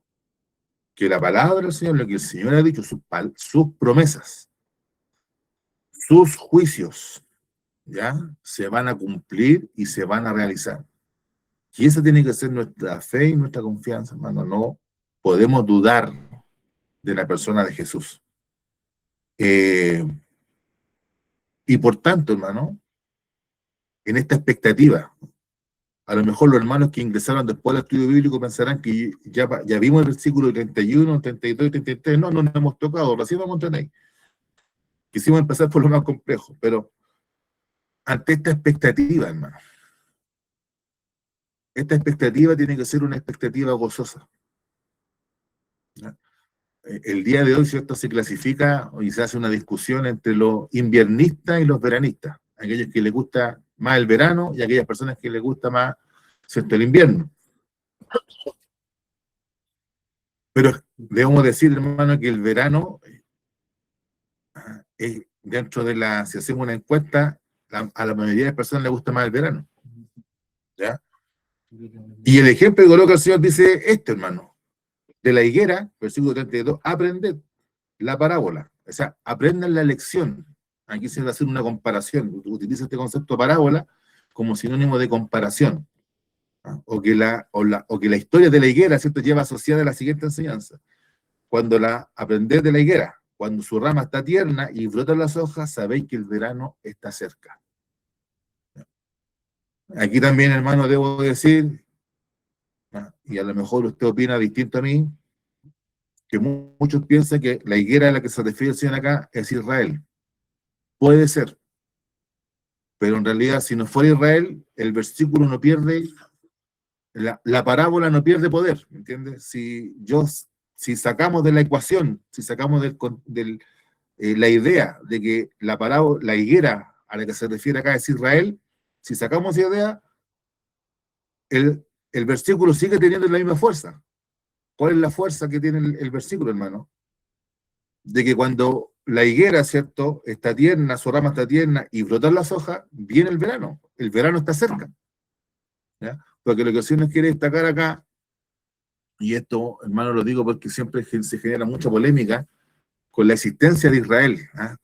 Que la palabra del Señor, lo que el Señor ha dicho, sus promesas, sus juicios, ¿ya?, se van a cumplir y se van a realizar. Y esa tiene que ser nuestra fe y nuestra confianza, hermano. No podemos dudar de la persona de Jesús. Y por tanto, hermano, en esta expectativa, a lo mejor los hermanos que ingresaron después al estudio bíblico pensarán que ya vimos el versículo 31, 32 y 33. No nos hemos tocado, recién vamos a entrar ahí. Quisimos empezar por lo más complejo, pero ante esta expectativa, hermano, esta expectativa tiene que ser una expectativa gozosa. ¿Ya? El día de hoy, ¿cierto?, se clasifica y se hace una discusión entre los inviernistas y los veranistas, aquellos que les gusta más el verano y aquellas personas que les gusta más, ¿cierto?, el invierno. Pero debemos decir, hermano, que el verano, dentro de si hacemos una encuesta, a la mayoría de las personas les gusta más el verano. ¿Ya? Y el ejemplo que coloca el Señor dice hermano. de la higuera, versículo 32, aprended la parábola, o sea, aprendan la lección. Aquí se va a hacer una comparación, utiliza este concepto de parábola como sinónimo de comparación, ¿ah? O que la historia de la higuera, ¿cierto?, lleva asociada a la siguiente enseñanza. Cuando la aprended de la higuera, cuando su rama está tierna y brotan las hojas, sabéis que el verano está cerca. Aquí también, hermano, debo decir, y a lo mejor usted opina distinto a mí, que muchos piensan que la higuera a la que se refiere el Señor acá es Israel. Puede ser, pero en realidad, si no fuera Israel, el versículo no pierde, la parábola no pierde poder, ¿me entiendes? Si sacamos de la ecuación, si sacamos la idea de que la higuera a la que se refiere acá es Israel, si sacamos esa idea, el versículo sigue teniendo la misma fuerza. ¿Cuál es la fuerza que tiene el versículo, hermano? De que cuando la higuera, ¿cierto?, está tierna, su rama está tierna y brotan las hojas, viene el verano está cerca, ¿ya? Porque lo que sí nos quiere destacar acá, y esto, hermano, lo digo porque siempre se genera mucha polémica con la existencia de Israel, ¿ah?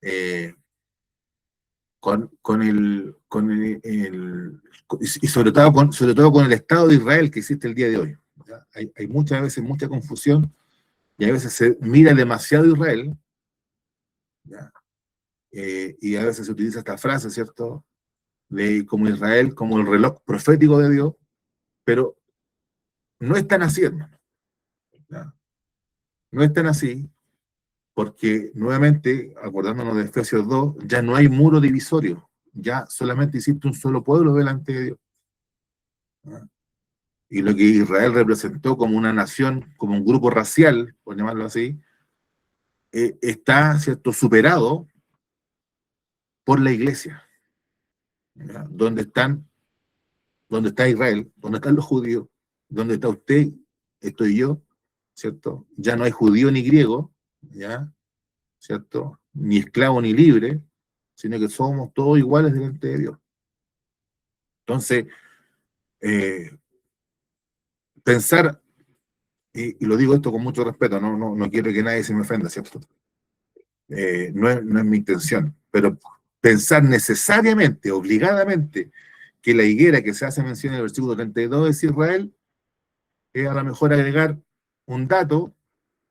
Eh, y sobre todo con el Estado de Israel que existe el día de hoy. ¿Ya? Hay muchas veces mucha confusión y a veces se mira demasiado Israel, ¿ya? Y a veces se utiliza esta frase, ¿cierto?, de como Israel, como el reloj profético de Dios, pero no es tan así, hermano, ¿ya? No es tan así, porque nuevamente, acordándonos de Efesios 2, ya no hay muro divisorio, ya solamente existe un solo pueblo delante de Dios, ¿ya? Y lo que Israel representó como una nación, como un grupo racial, por llamarlo así, está, ¿cierto?, superado por la iglesia, ¿ya? Donde está Israel, donde están los judíos, donde está usted, estoy yo, ¿cierto? Ya no hay judío ni griego, ¿ya? ¿Cierto? Ni esclavo ni libre, sino que somos todos iguales delante de Dios. Entonces, eh, pensar, y lo digo esto con mucho respeto, no quiero que nadie se me ofenda, ¿cierto? No es mi intención, pero pensar necesariamente, obligadamente, que la higuera que se hace mención en el versículo 32 es Israel, es a lo mejor agregar un dato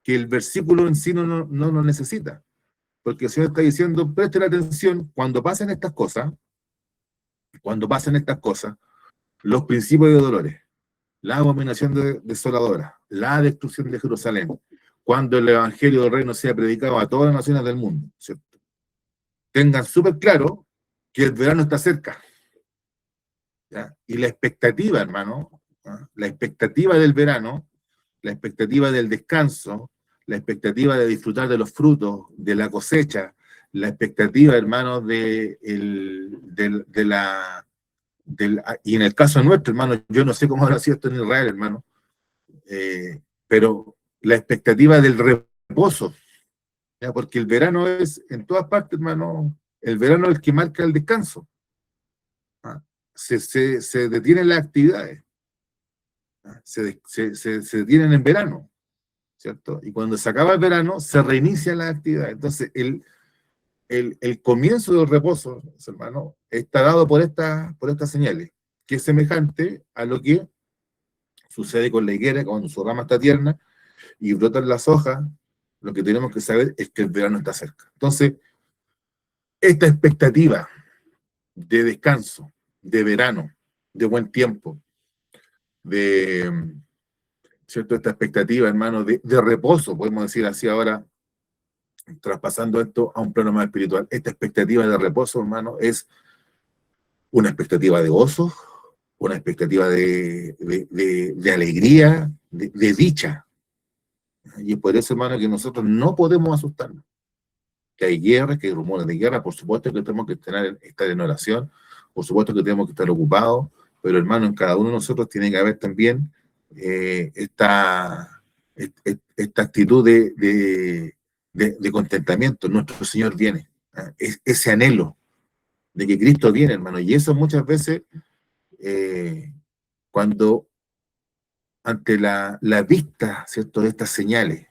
que el versículo en sí no lo necesita. Porque el Señor está diciendo, presten atención, cuando pasen estas cosas, los principios de dolores, la abominación desoladora, la destrucción de Jerusalén, cuando el evangelio del reino sea predicado a todas las naciones del mundo, ¿cierto? Tengan súper claro que el verano está cerca, ¿ya? Y la expectativa, hermano, ¿ya?, la expectativa del verano, la expectativa del descanso, la expectativa de disfrutar de los frutos, de la cosecha, la expectativa, hermano, y en el caso nuestro, hermano, yo no sé cómo habrá sido esto en Israel, hermano, pero la expectativa del reposo, ¿ya? Porque el verano es, en todas partes, hermano, el verano es el que marca el descanso, ¿ah? Se detienen las actividades, ¿ah? Se detienen en verano, ¿cierto? Y cuando se acaba el verano, se reinician las actividades. Entonces, el comienzo del reposo, hermano, está dado por estas señales, que es semejante a lo que sucede con la higuera, cuando su rama está tierna y brotan las hojas. Lo que tenemos que saber es que el verano está cerca. Entonces, esta expectativa de descanso, de verano, de buen tiempo, de, ¿cierto?, esta expectativa, hermano, de reposo, podemos decir así ahora, traspasando esto a un plano más espiritual. Esta expectativa de reposo, hermano, es una expectativa de gozo, una expectativa de alegría, de dicha. Y es por eso, hermano, que nosotros no podemos asustarnos. Que hay guerras, que hay rumores de guerra, por supuesto que tenemos que estar en oración, por supuesto que tenemos que estar ocupados, pero hermano, en cada uno de nosotros tiene que haber también esta actitud de contentamiento. Nuestro Señor viene, ¿ah? Ese anhelo de que Cristo viene, hermano, y eso muchas veces, cuando ante la vista, ¿cierto?, de estas señales,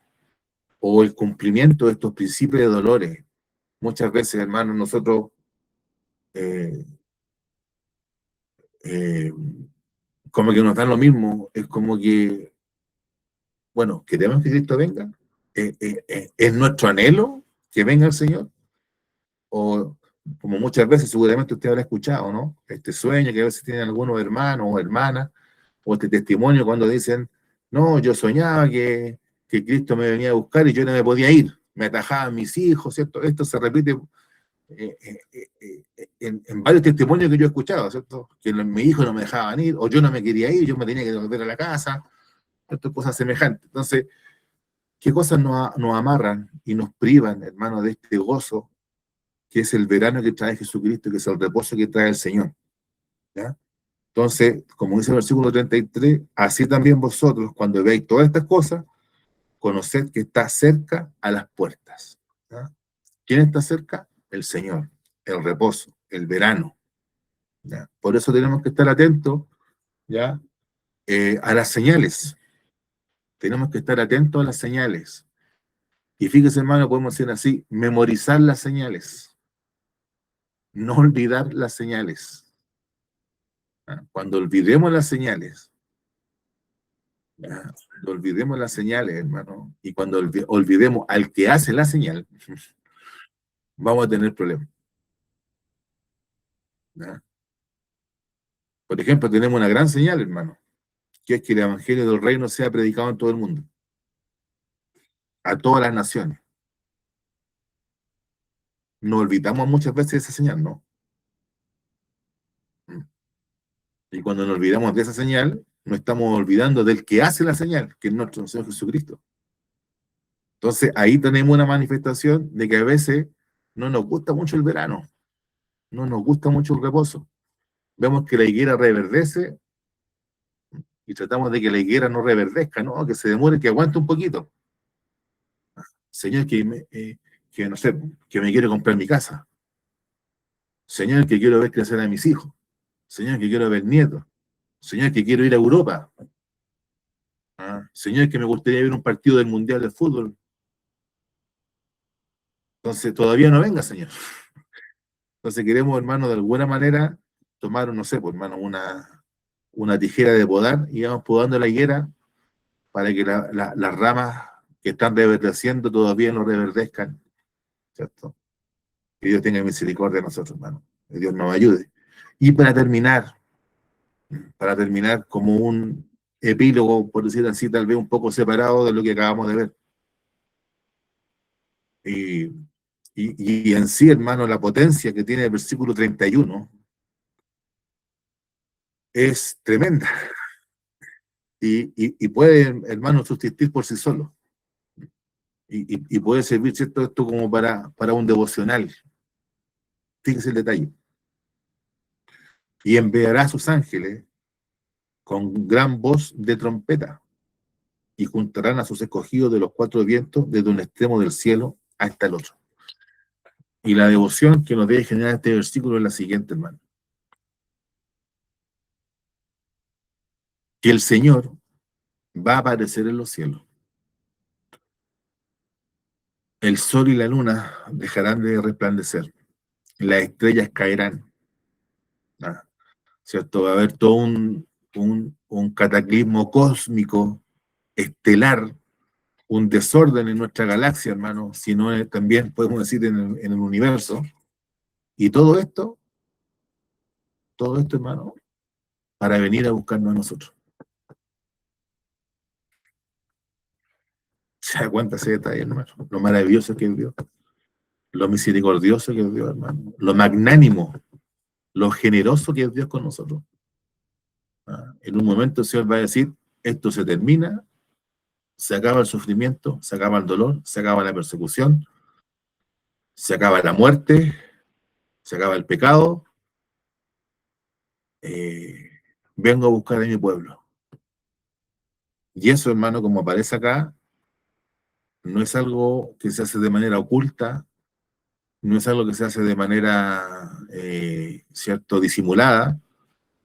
o el cumplimiento de estos principios de dolores. Muchas veces, hermanos, nosotros eh, eh, como que nos dan lo mismo, es como que, bueno, queremos que Cristo venga, es nuestro anhelo que venga el Señor, o como muchas veces seguramente usted habrá escuchado, ¿no? Este sueño que a veces tienen algunos hermanos o hermanas, o este testimonio cuando dicen, no, yo soñaba que Cristo me venía a buscar y yo no me podía ir, me atajaban mis hijos, ¿cierto? Esto se repite en varios testimonios que yo he escuchado, ¿cierto? Que mi hijo no me dejaban ir, o yo no me quería ir, yo me tenía que volver a la casa, ¿cierto? Cosas semejantes. Entonces, ¿qué cosas nos amarran y nos privan, hermano, de este gozo que es el verano que trae Jesucristo, que es el reposo que trae el Señor? ¿Ya? Entonces, como dice el versículo 33, así también vosotros, cuando veáis todas estas cosas, conoced que está cerca a las puertas. ¿Ya? ¿Quién está cerca? El Señor, el reposo, el verano. ¿Ya? Por eso tenemos que estar atentos, ¿ya? A las señales. Tenemos que estar atentos a las señales. Y fíjese, hermano, podemos decir así, memorizar las señales, no olvidar las señales. ¿Ya? Cuando olvidemos las señales, ¿ya? Cuando olvidemos las señales, hermano, y cuando olvidemos al que hace la señal, vamos a tener problemas. ¿Ya? Por ejemplo, tenemos una gran señal, hermano, que es que el evangelio del reino sea predicado en todo el mundo, a todas las naciones. Nos olvidamos muchas veces de esa señal, ¿no? Y cuando nos olvidamos de esa señal, nos estamos olvidando del que hace la señal, que es nuestro Señor Jesucristo. Entonces, ahí tenemos una manifestación de que a veces no nos gusta mucho el verano, no nos gusta mucho el reposo. Vemos que la higuera reverdece y tratamos de que la higuera no reverdezca, ¿no? Que se demore, que aguante un poquito. Señor, que no sé, que me quiere comprar mi casa. Señor, que quiero ver crecer a mis hijos. Señor, que quiero ver nietos. Señor, que quiero ir a Europa. Señor, que me gustaría ver un partido del Mundial de Fútbol. Entonces, todavía no venga, Señor. Entonces, queremos, hermano, de alguna manera tomar, no sé, pues, hermano, una tijera de podar y vamos podando la higuera para que las ramas que están reverdeciendo todavía no reverdezcan, ¿cierto? Que Dios tenga misericordia de nosotros, hermano. Que Dios nos ayude. Y para terminar como un epílogo, por decir así, tal vez un poco separado de lo que acabamos de ver. Y, y en sí, hermano, la potencia que tiene el versículo 31 es tremenda y puede, hermano, sustituir por sí solo. Y puede servir, ¿cierto?, esto como para un devocional. Fíjese el detalle. Y enviará a sus ángeles con gran voz de trompeta y juntarán a sus escogidos de los cuatro vientos desde un extremo del cielo hasta el otro. Y la devoción que nos debe generar este versículo es la siguiente, hermano. Que el Señor va a aparecer en los cielos. El sol y la luna dejarán de resplandecer. Las estrellas caerán. ¿Ah? ¿Cierto? Va a haber todo un cataclismo cósmico, estelar, un desorden en nuestra galaxia, hermano, sino también podemos decir en el universo. Y todo esto, hermano, para venir a buscarnos a nosotros. ¿Se da cuenta ese detalle, hermano? Lo maravilloso que es Dios, lo misericordioso que es Dios, hermano, lo magnánimo, lo generoso que es Dios con nosotros. En un momento el Señor va a decir, esto se termina, se acaba el sufrimiento, se acaba el dolor, se acaba la persecución, se acaba la muerte, se acaba el pecado, eh, vengo a buscar a mi pueblo. Y eso, hermano, como aparece acá, no es algo que se hace de manera oculta, no es algo que se hace de manera, cierto, disimulada,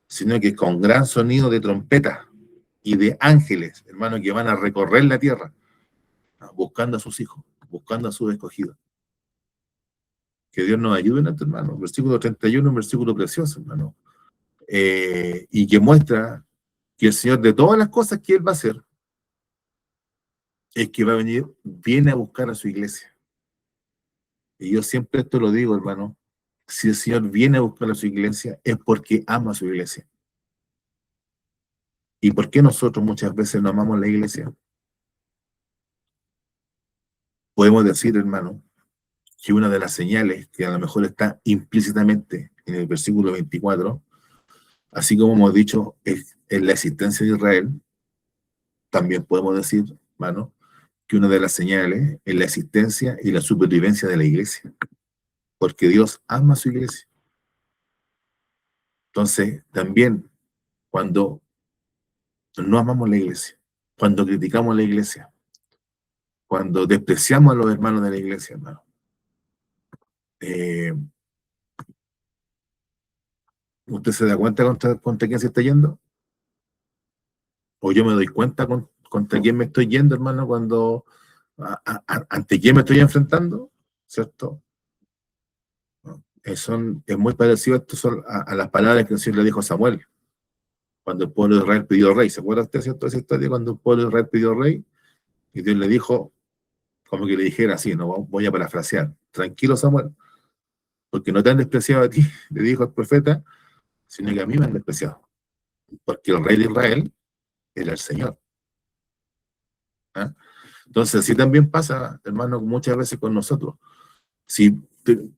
sino que con gran sonido de trompeta y de ángeles, hermano, que van a recorrer la tierra, buscando a sus hijos, buscando a sus escogidos. Que Dios nos ayude en esto, hermano. Versículo 31, un versículo precioso, hermano. Y que muestra que el Señor, de todas las cosas que Él va a hacer, es que va a venir, viene a buscar a su iglesia. Y yo siempre esto lo digo, hermano. Si el Señor viene a buscar a su iglesia, es porque ama a su iglesia. ¿Y por qué nosotros muchas veces no amamos la iglesia? Podemos decir, hermano, que una de las señales que a lo mejor está implícitamente en el versículo 24, así como hemos dicho, es la existencia de Israel, también podemos decir, hermano, que una de las señales es la existencia y la supervivencia de la iglesia, porque Dios ama a su iglesia. Entonces, también cuando no amamos la iglesia, cuando criticamos la iglesia, cuando despreciamos a los hermanos de la iglesia, hermano, eh, ¿usted se da cuenta contra quién se está yendo? O yo me doy cuenta contra quién me estoy yendo, hermano, cuando ante quién me estoy enfrentando, ¿cierto? Es muy parecido esto a las palabras que el Señor le dijo a Samuel cuando el pueblo de Israel pidió rey. ¿Se acuerda usted, cierto, de esa historia cuando el pueblo de Israel pidió rey? Y Dios le dijo, como que le dijera así, no voy a parafrasear, tranquilo Samuel, porque no te han despreciado a ti, le dijo el profeta, sino que a mí me han despreciado, porque el rey de Israel era el Señor. ¿Ah? Entonces, así también pasa, hermano, muchas veces con nosotros. Si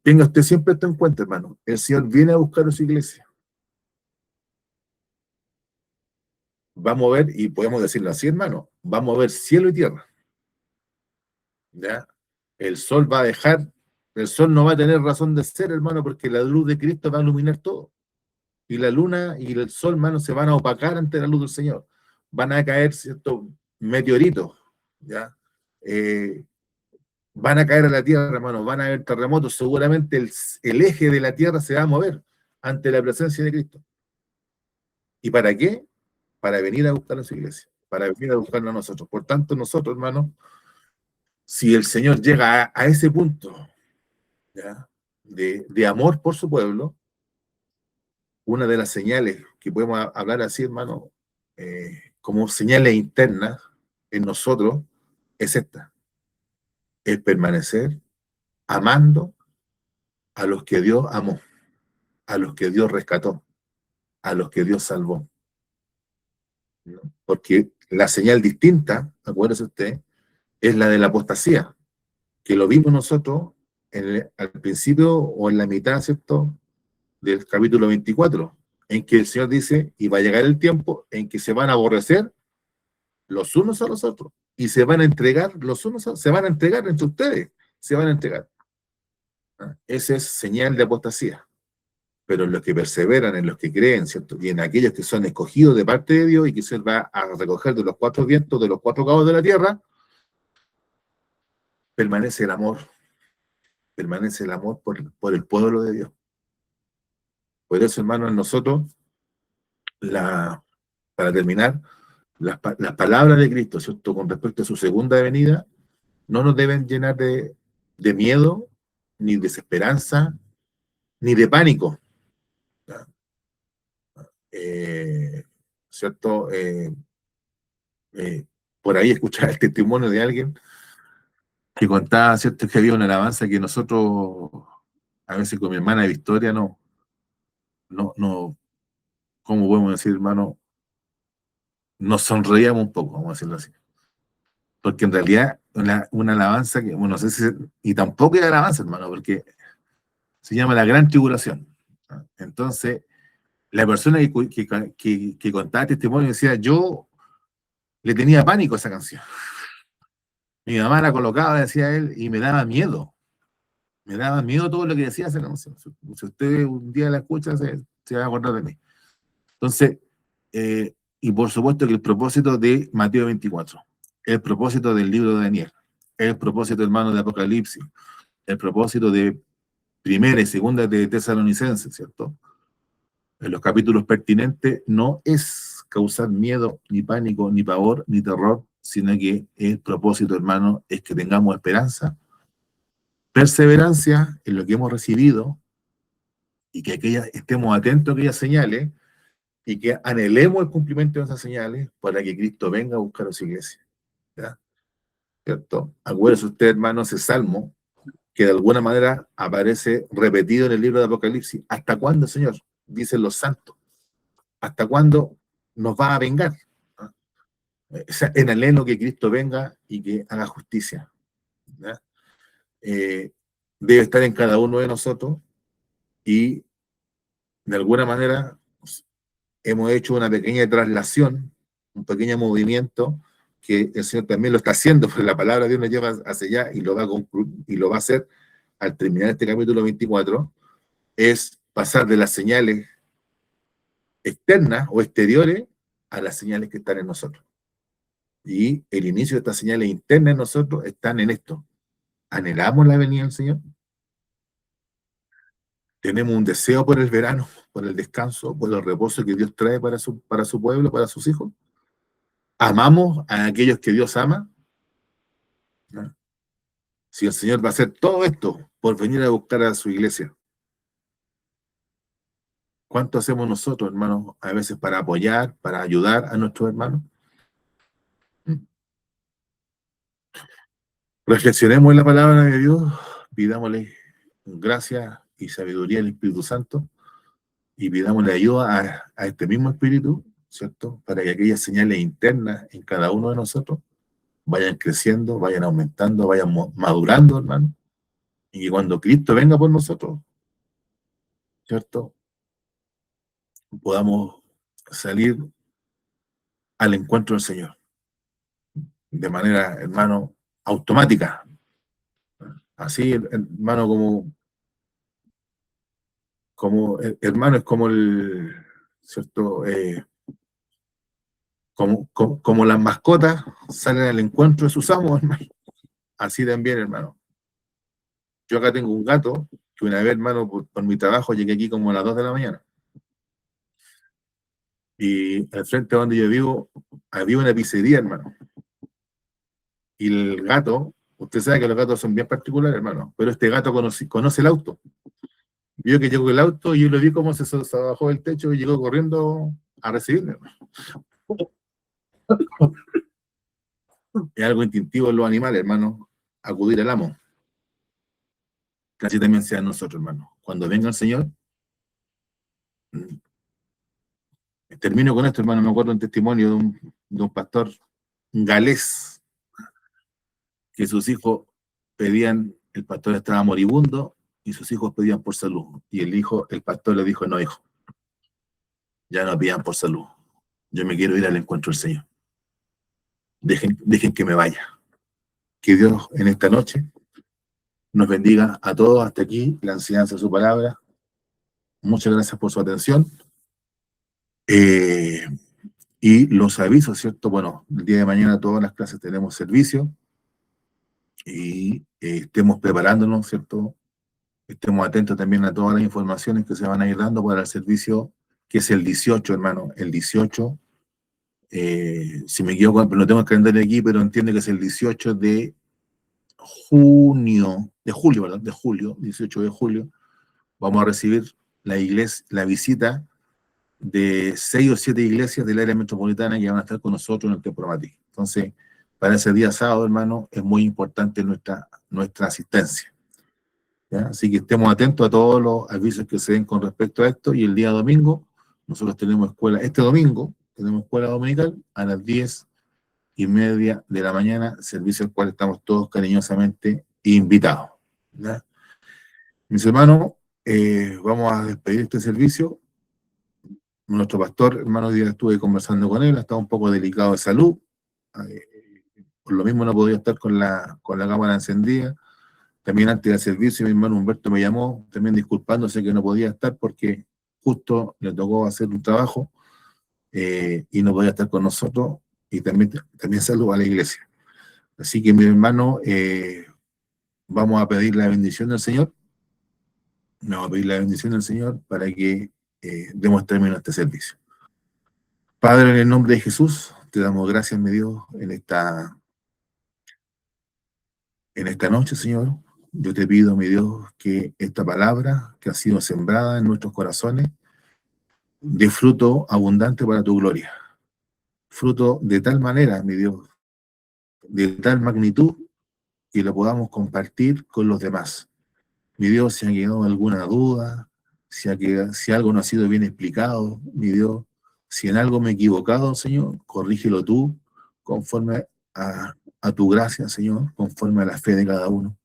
tenga usted siempre esto en cuenta, hermano, el Señor viene a buscar a su iglesia. Va a mover, y podemos decirlo así, hermano, va a mover cielo y tierra. ¿Ya? El sol va a dejar, el sol no va a tener razón de ser, hermano, porque la luz de Cristo va a iluminar todo. Y la luna y el sol, hermano, se van a opacar ante la luz del Señor. Van a caer ciertos meteoritos, ¿ya? Van a caer a la tierra, hermano, van a haber terremotos. Seguramente el eje de la tierra se va a mover ante la presencia de Cristo. ¿Y para qué? Para venir a buscar a su iglesia, para venir a buscarnos a nosotros. Por tanto, nosotros, hermano, si el Señor llega a ese punto, ¿ya? De amor por su pueblo, una de las señales que podemos hablar así, hermano, como señales internas en nosotros, es esta: es permanecer amando a los que Dios amó, a los que Dios rescató, a los que Dios salvó, ¿no? Porque la señal distinta, acuérdese usted, es la de la apostasía, que lo vimos nosotros al principio o en la mitad, ¿cierto?, del capítulo 24, en que el Señor dice, y va a llegar el tiempo en que se van a aborrecer los unos a los otros, y se van a entregar se van a entregar entre ustedes, se van a entregar. Esa es señal de apostasía. Pero en los que perseveran, en los que creen, ¿cierto? Y en aquellos que son escogidos de parte de Dios y que se va a recoger de los cuatro vientos, de los cuatro cabos de la tierra, permanece el amor por el pueblo de Dios. Por eso, hermanos, nosotros, para terminar, las palabras de Cristo, ¿cierto?, con respecto a su segunda venida, no nos deben llenar de miedo, ni de desesperanza, ni de pánico. ¿Cierto? Por ahí escuchar el testimonio de alguien que contaba, ¿cierto?, que había una alabanza que nosotros, a veces con mi hermana Victoria, no, ¿cómo podemos decir, hermano? Nos sonreíamos un poco, vamos a decirlo así. Porque en realidad, una alabanza que, bueno, no sé si, y tampoco es alabanza, hermano, porque se llama La Gran Tribulación. Entonces, la persona que contaba el testimonio decía, yo le tenía pánico a esa canción. Mi mamá la colocaba, decía él, y me daba miedo. Me daba miedo todo lo que decía esa canción. Si usted un día la escucha, se va a acordar de mí. Entonces, y por supuesto que el propósito de Mateo 24, el propósito del libro de Daniel, el propósito, hermano, de Apocalipsis, el propósito de primera y segunda de Tesalonicenses, ¿cierto? En los capítulos pertinentes no es causar miedo, ni pánico, ni pavor, ni terror, sino que el propósito, hermano, es que tengamos esperanza, perseverancia en lo que hemos recibido y que estemos atentos a aquellas señales y que anhelemos el cumplimiento de esas señales para que Cristo venga a buscar a su iglesia. ¿Ya? ¿Cierto? Acuérdese usted, hermano, ese salmo que de alguna manera aparece repetido en el libro de Apocalipsis. ¿Hasta cuándo, Señor? Dicen los santos. ¿Hasta cuándo nos va a vengar? ¿Ah? O sea, en anhelo que Cristo venga y que haga justicia. ¿Ya? Debe estar en cada uno de nosotros y de alguna manera pues, hemos hecho una pequeña traslación, un pequeño movimiento que el Señor también lo está haciendo, porque la palabra de Dios nos lleva hacia allá y lo va a hacer al terminar este capítulo 24, es pasar de las señales externas o exteriores a las señales que están en nosotros. Y el inicio de estas señales internas en nosotros están en esto. ¿Anhelamos la venida del Señor? ¿Tenemos un deseo por el verano, por el descanso, por el reposo que Dios trae para su pueblo, para sus hijos? ¿Amamos a aquellos que Dios ama? ¿No? Si el Señor va a hacer todo esto por venir a buscar a su iglesia, ¿cuánto hacemos nosotros, hermanos, a veces para apoyar, para ayudar a nuestros hermanos? Reflexionemos en la palabra de Dios, pidámosle gracia y sabiduría al Espíritu Santo y pidámosle ayuda a este mismo Espíritu, ¿cierto? Para que aquellas señales internas en cada uno de nosotros vayan creciendo, vayan aumentando, vayan madurando, hermano. Y que cuando Cristo venga por nosotros, ¿cierto? Podamos salir al encuentro del Señor de manera, hermano, automática. Así, hermano, hermano, es como ¿cierto? Como las mascotas salen al encuentro de sus amos, hermano. Así también, hermano. Yo acá tengo un gato que una vez, hermano, por mi trabajo llegué aquí como a las 2 de la mañana. Y al frente donde yo vivo, había una pizzería, hermano. Y el gato, usted sabe que los gatos son bien particulares, hermano, pero este gato conoce el auto. Vio que llegó el auto y yo lo vi cómo se bajó del techo y llegó corriendo a recibirme, hermano. Es algo instintivo en los animales, hermano, acudir al amo. Casi también sea nosotros, hermano. Cuando venga el Señor, termino con esto, hermano. Me acuerdo un testimonio de un pastor galés que sus hijos pedían, el pastor estaba moribundo y sus hijos pedían por salud. Y el pastor le dijo: no, hijo, ya no pidan por salud. Yo me quiero ir al encuentro del Señor. Dejen que me vaya. Que Dios en esta noche nos bendiga a todos. Hasta aquí la enseñanza de su palabra. Muchas gracias por su atención. Y los avisos, ¿cierto? Bueno, el día de mañana todas las clases tenemos servicio y estemos preparándonos, ¿cierto? Estemos atentos también a todas las informaciones que se van a ir dando para el servicio, que es el 18, hermano, el 18. Si me equivoco, no tengo el calendario aquí, pero entiendo que es el 18 de junio, de julio, ¿verdad? De julio, 18 de julio, vamos a recibir la visita de 6 o 7 iglesias del área metropolitana que van a estar con nosotros en el Templo Matriz. Entonces, para ese día sábado, hermano, es muy importante nuestra asistencia. ¿Ya? Así que estemos atentos a todos los avisos que se den con respecto a esto. Y el día domingo, nosotros tenemos este domingo, tenemos escuela dominical a las 10:30 de la mañana, servicio al cual estamos todos cariñosamente invitados. ¿Ya? Mis hermanos, vamos a despedir este servicio. Nuestro pastor, hermano, hoy día estuve conversando con él, estaba un poco delicado de salud, por lo mismo no podía estar con la cámara encendida. También antes del servicio, mi hermano Humberto me llamó, también disculpándose que no podía estar porque justo le tocó hacer un trabajo y no podía estar con nosotros, y también saludo a la iglesia. Así que, mi hermano, vamos a pedir la bendición del Señor, vamos a pedir la bendición del Señor para que demos término a este servicio. Padre, en el nombre de Jesús, te damos gracias, mi Dios, en esta noche, Señor. Yo te pido, mi Dios, que esta palabra que ha sido sembrada en nuestros corazones dé fruto abundante para tu gloria. Fruto de tal manera, mi Dios, de tal magnitud, que lo podamos compartir con los demás. Mi Dios, si ha quedado alguna duda, si algo no ha sido bien explicado, mi Dios, si en algo me he equivocado, Señor, corrígelo tú, conforme a tu gracia, Señor, conforme a la fe de cada uno.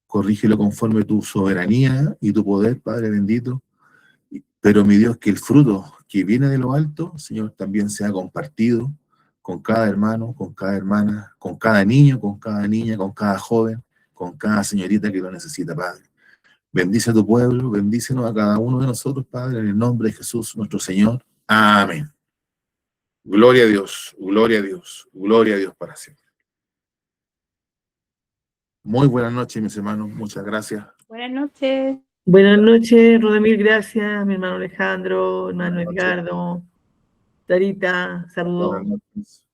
Corrígelo conforme a tu soberanía y tu poder, Padre bendito. Pero, mi Dios, que el fruto que viene de lo alto, Señor, también sea compartido con cada hermano, con cada hermana, con cada niño, con cada niña, con cada joven, con cada señorita que lo necesita, Padre. Bendice a tu pueblo, bendícenos a cada uno de nosotros, Padre, en el nombre de Jesús, nuestro Señor. Amén. Gloria a Dios, gloria a Dios, gloria a Dios para siempre. Muy buenas noches, mis hermanos. Muchas gracias. Buenas noches. Buenas noches, Rodamil, gracias. Mi hermano Alejandro, hermano Edgardo, Tarita, saludos. Buenas noches.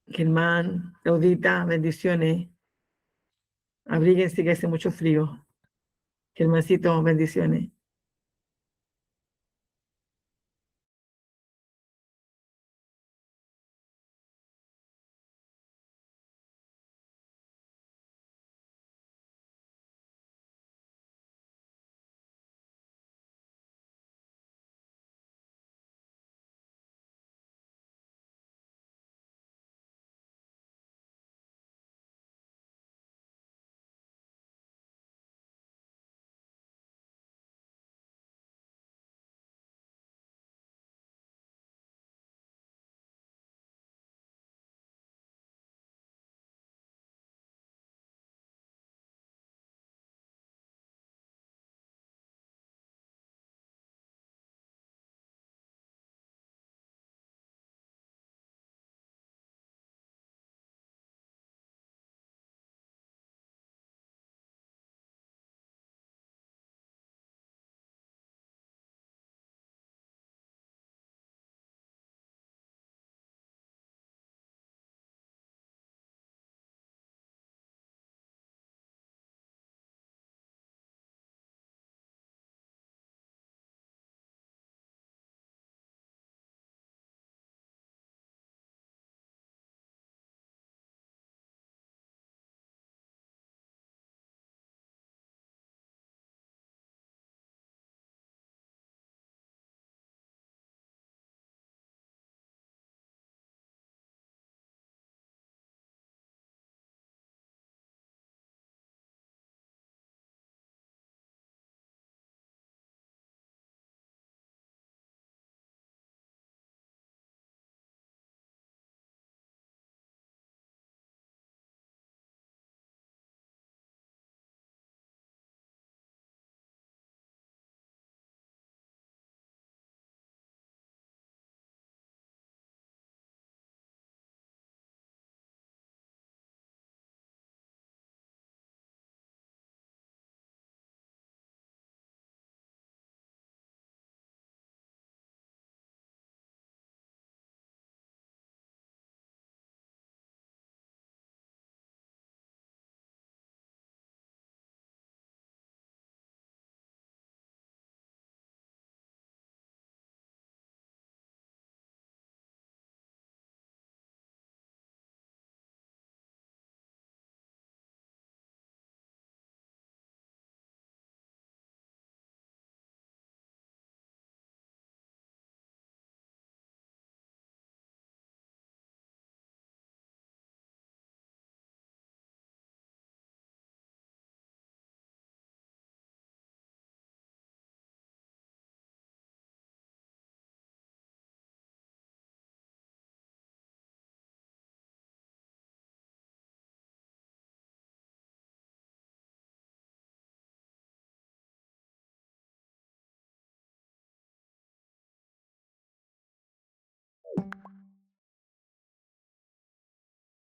Germán, Claudita, bendiciones. Abríguense que hace mucho frío. Germancito, bendiciones.